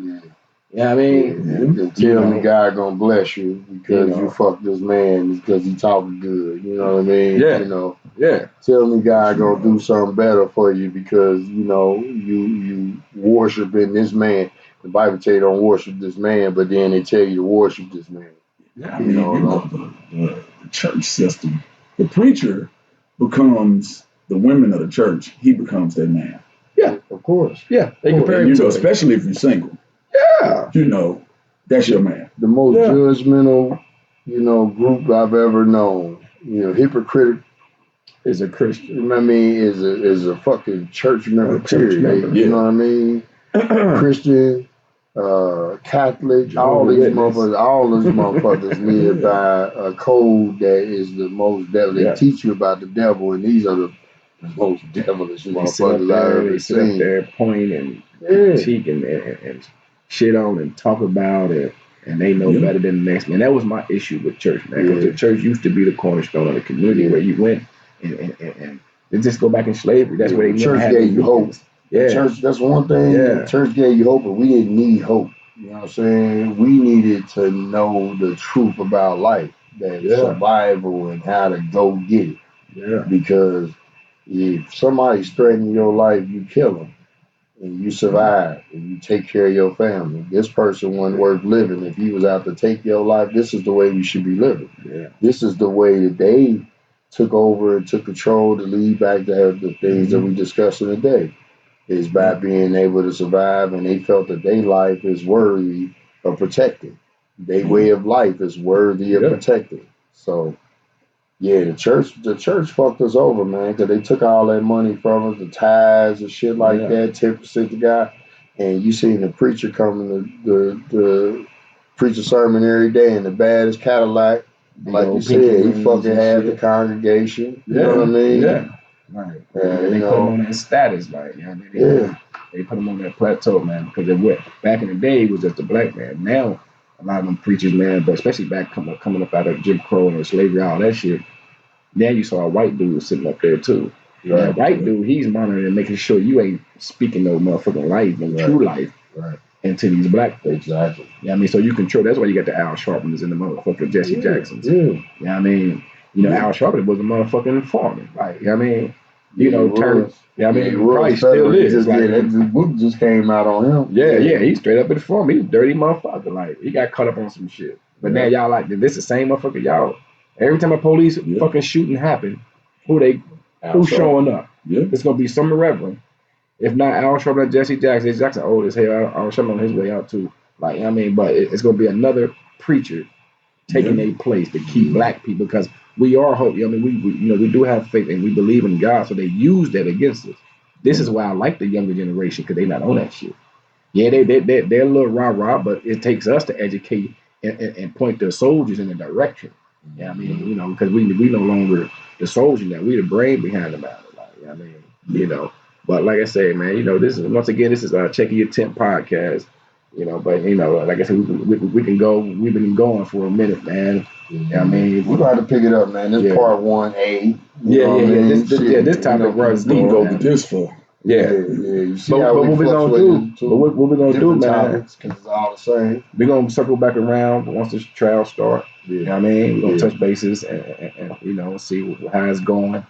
Yeah, I mean,
tell me God gonna bless you because you fucked this man because he talking good. You know what I mean?
Yeah.
You know.
Yeah.
Tell me God gonna do something better for you because you know you worshiping this man. The Bible tell you don't worship this man, but then they tell you to worship this man.
Yeah, I mean, the church system. The preacher becomes the women of the church. He becomes their man.
Yeah, of course.
Yeah, they compare
you know, especially if you're single.
Yeah,
you know, that's your man.
The most judgmental, you know, group I've ever known. You know, hypocrite
is a Christian.
I mean, is a fucking church member. Period. You know what I mean? Christian, Catholic, all these motherfuckers live by a code that is the most devil. They teach you about the devil, and these are the most devilish
They sit up
motherfuckers I
there,
ever
they sit up
seen.
there, point and
Yeah,
critique and shit on and talk about it, and they know better than the next man. That was my issue with church, man, because the church used to be the cornerstone of the community where you went and they just go back in slavery. That's where they never
church
had
gave you hope.
meetings. Yeah,
Church, that's one thing.
yeah,
Church gave you hope, but we didn't need hope. You know what I'm saying? We needed to know the truth about life, that survival and how to go get it.
yeah.
Because if somebody's threatening your life, you kill them. And you survive and you take care of your family. This person wasn't worth living. If he was out to take your life, this is the way we should be living.
Yeah.
This is the way that they took over and took control to lead back to the things that we discussed today. Is by being able to survive, and they felt that their life is worthy of protecting. Their way of life is worthy of protecting. So yeah, the church fucked us over, man, because they took all that money from us, the tithes and shit like that, 10% the guy. And you seen the preacher coming to preach a sermon every day in the baddest Cadillac. Like you said, he fucking had the congregation. You know what I mean?
Yeah. Right. And they put them on that status, like, you know, they put them on that plateau, man, because it went back in the day it was just a black man. Now a lot of them preachers, man, but especially back coming up out of Jim Crow and slavery, all that shit. Now you saw a white dude sitting up there too. Right. That white dude, he's monitoring and making sure you ain't speaking no motherfucking life, no true life into these black folks. Exactly. Yeah, I mean, so you control. That's why you got the Al Sharptons and the motherfucking Jesse Jacksons. Yeah. Yeah, I mean, you know, Al Sharpton was a motherfucking informant. Like, I mean, you know, turn. Yeah, I mean, probably still is.
Just, like, the book just came out on him.
Yeah, he's straight up informant. He's a dirty motherfucker. Like, he got caught up on some shit. But now y'all like this the same motherfucker. Y'all, every time a police fucking shooting happen, who's showing up? Yeah. It's gonna be some irreverent. If not Al Sharpton and Jesse Jackson, Jackson old as hell. Al Sharpton on his way out too. Like, I mean, but it's gonna be another preacher taking a place to keep black people, because we are hope. I mean, we you know, we do have faith and we believe in God, so they use that against us. This is why I like the younger generation, because they not on that shit. Yeah, they're a little rah-rah, but it takes us to educate and point the soldiers in the direction. Yeah, I mean, you know, because we no longer the soldier now, we the brain behind the matter. Like, I mean, you know, but like I say, man, you know, this is once again, this is our Check'n Ya Temp podcast. You know, but you know, like I said, we can go. We've been going for a minute, man. I mean,
we're gonna have to pick it up, man. This part 1A.
This topic runs deep.
Go with this for.
You see
but what we gonna do? But what we gonna do, man?
Because it's all the same.
We're gonna circle back around once this trial start. You know what I mean? We're gonna touch bases and you know, see how it's going.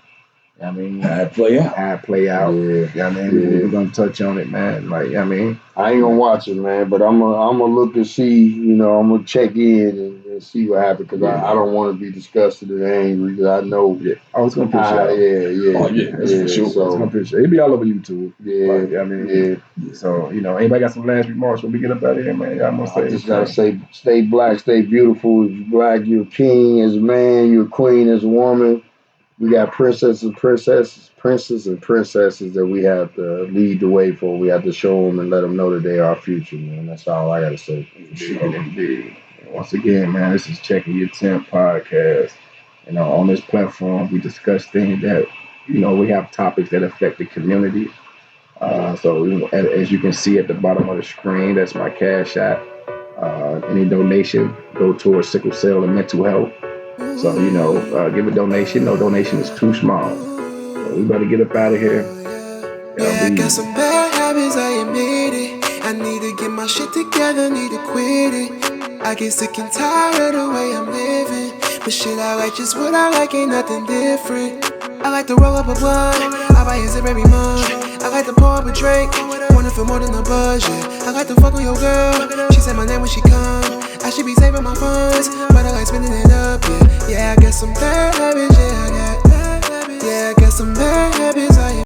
I mean,
how it play out.
Yeah, I mean, we're gonna touch on it, man. Like, I mean,
I ain't gonna watch it, man, but I'm gonna look and see. You know, I'm gonna check in and see what happens, because I don't want to be disgusted and angry, because I know.
Oh, it's gonna piss you off.
Oh yeah,
that's for sure.
So, it's gonna piss you. It'll be all over YouTube.
Yeah,
like, I mean, So you know, anybody got some last remarks when we get up out of here, man? I'm gonna say,
I just gotta say, stay black, stay beautiful. If you're black, you're a king as a man, you're a queen as a woman. We got princes and princesses that we have to lead the way for. We have to show them and let them know that they are our future, man. That's all I got to say.
Indeed. Once again, man, this is Check'n Ya Temp podcast. You know, on this platform, we discuss things that, you know, we have topics that affect the community. So, you know, as you can see at the bottom of the screen, that's my cash app. Any donation go towards sickle cell and mental health. So, you know, give a donation. No donation is too small. So we better get up out of here.
Yeah, I got some bad habits, I admit it. I need to get my shit together, need to quit it. I get sick and tired of the way I'm living. But shit, I like just what I like, ain't nothing different. I like to roll up a blunt, I buy a zip every month. I like to pour up a drink, wanna feel more than a buzz, yeah. I like to fuck with your girl, she said my name when she come. I should be saving my funds, but I like spending it up, yeah. Yeah, I got some bad habits, yeah, I got some bad habits,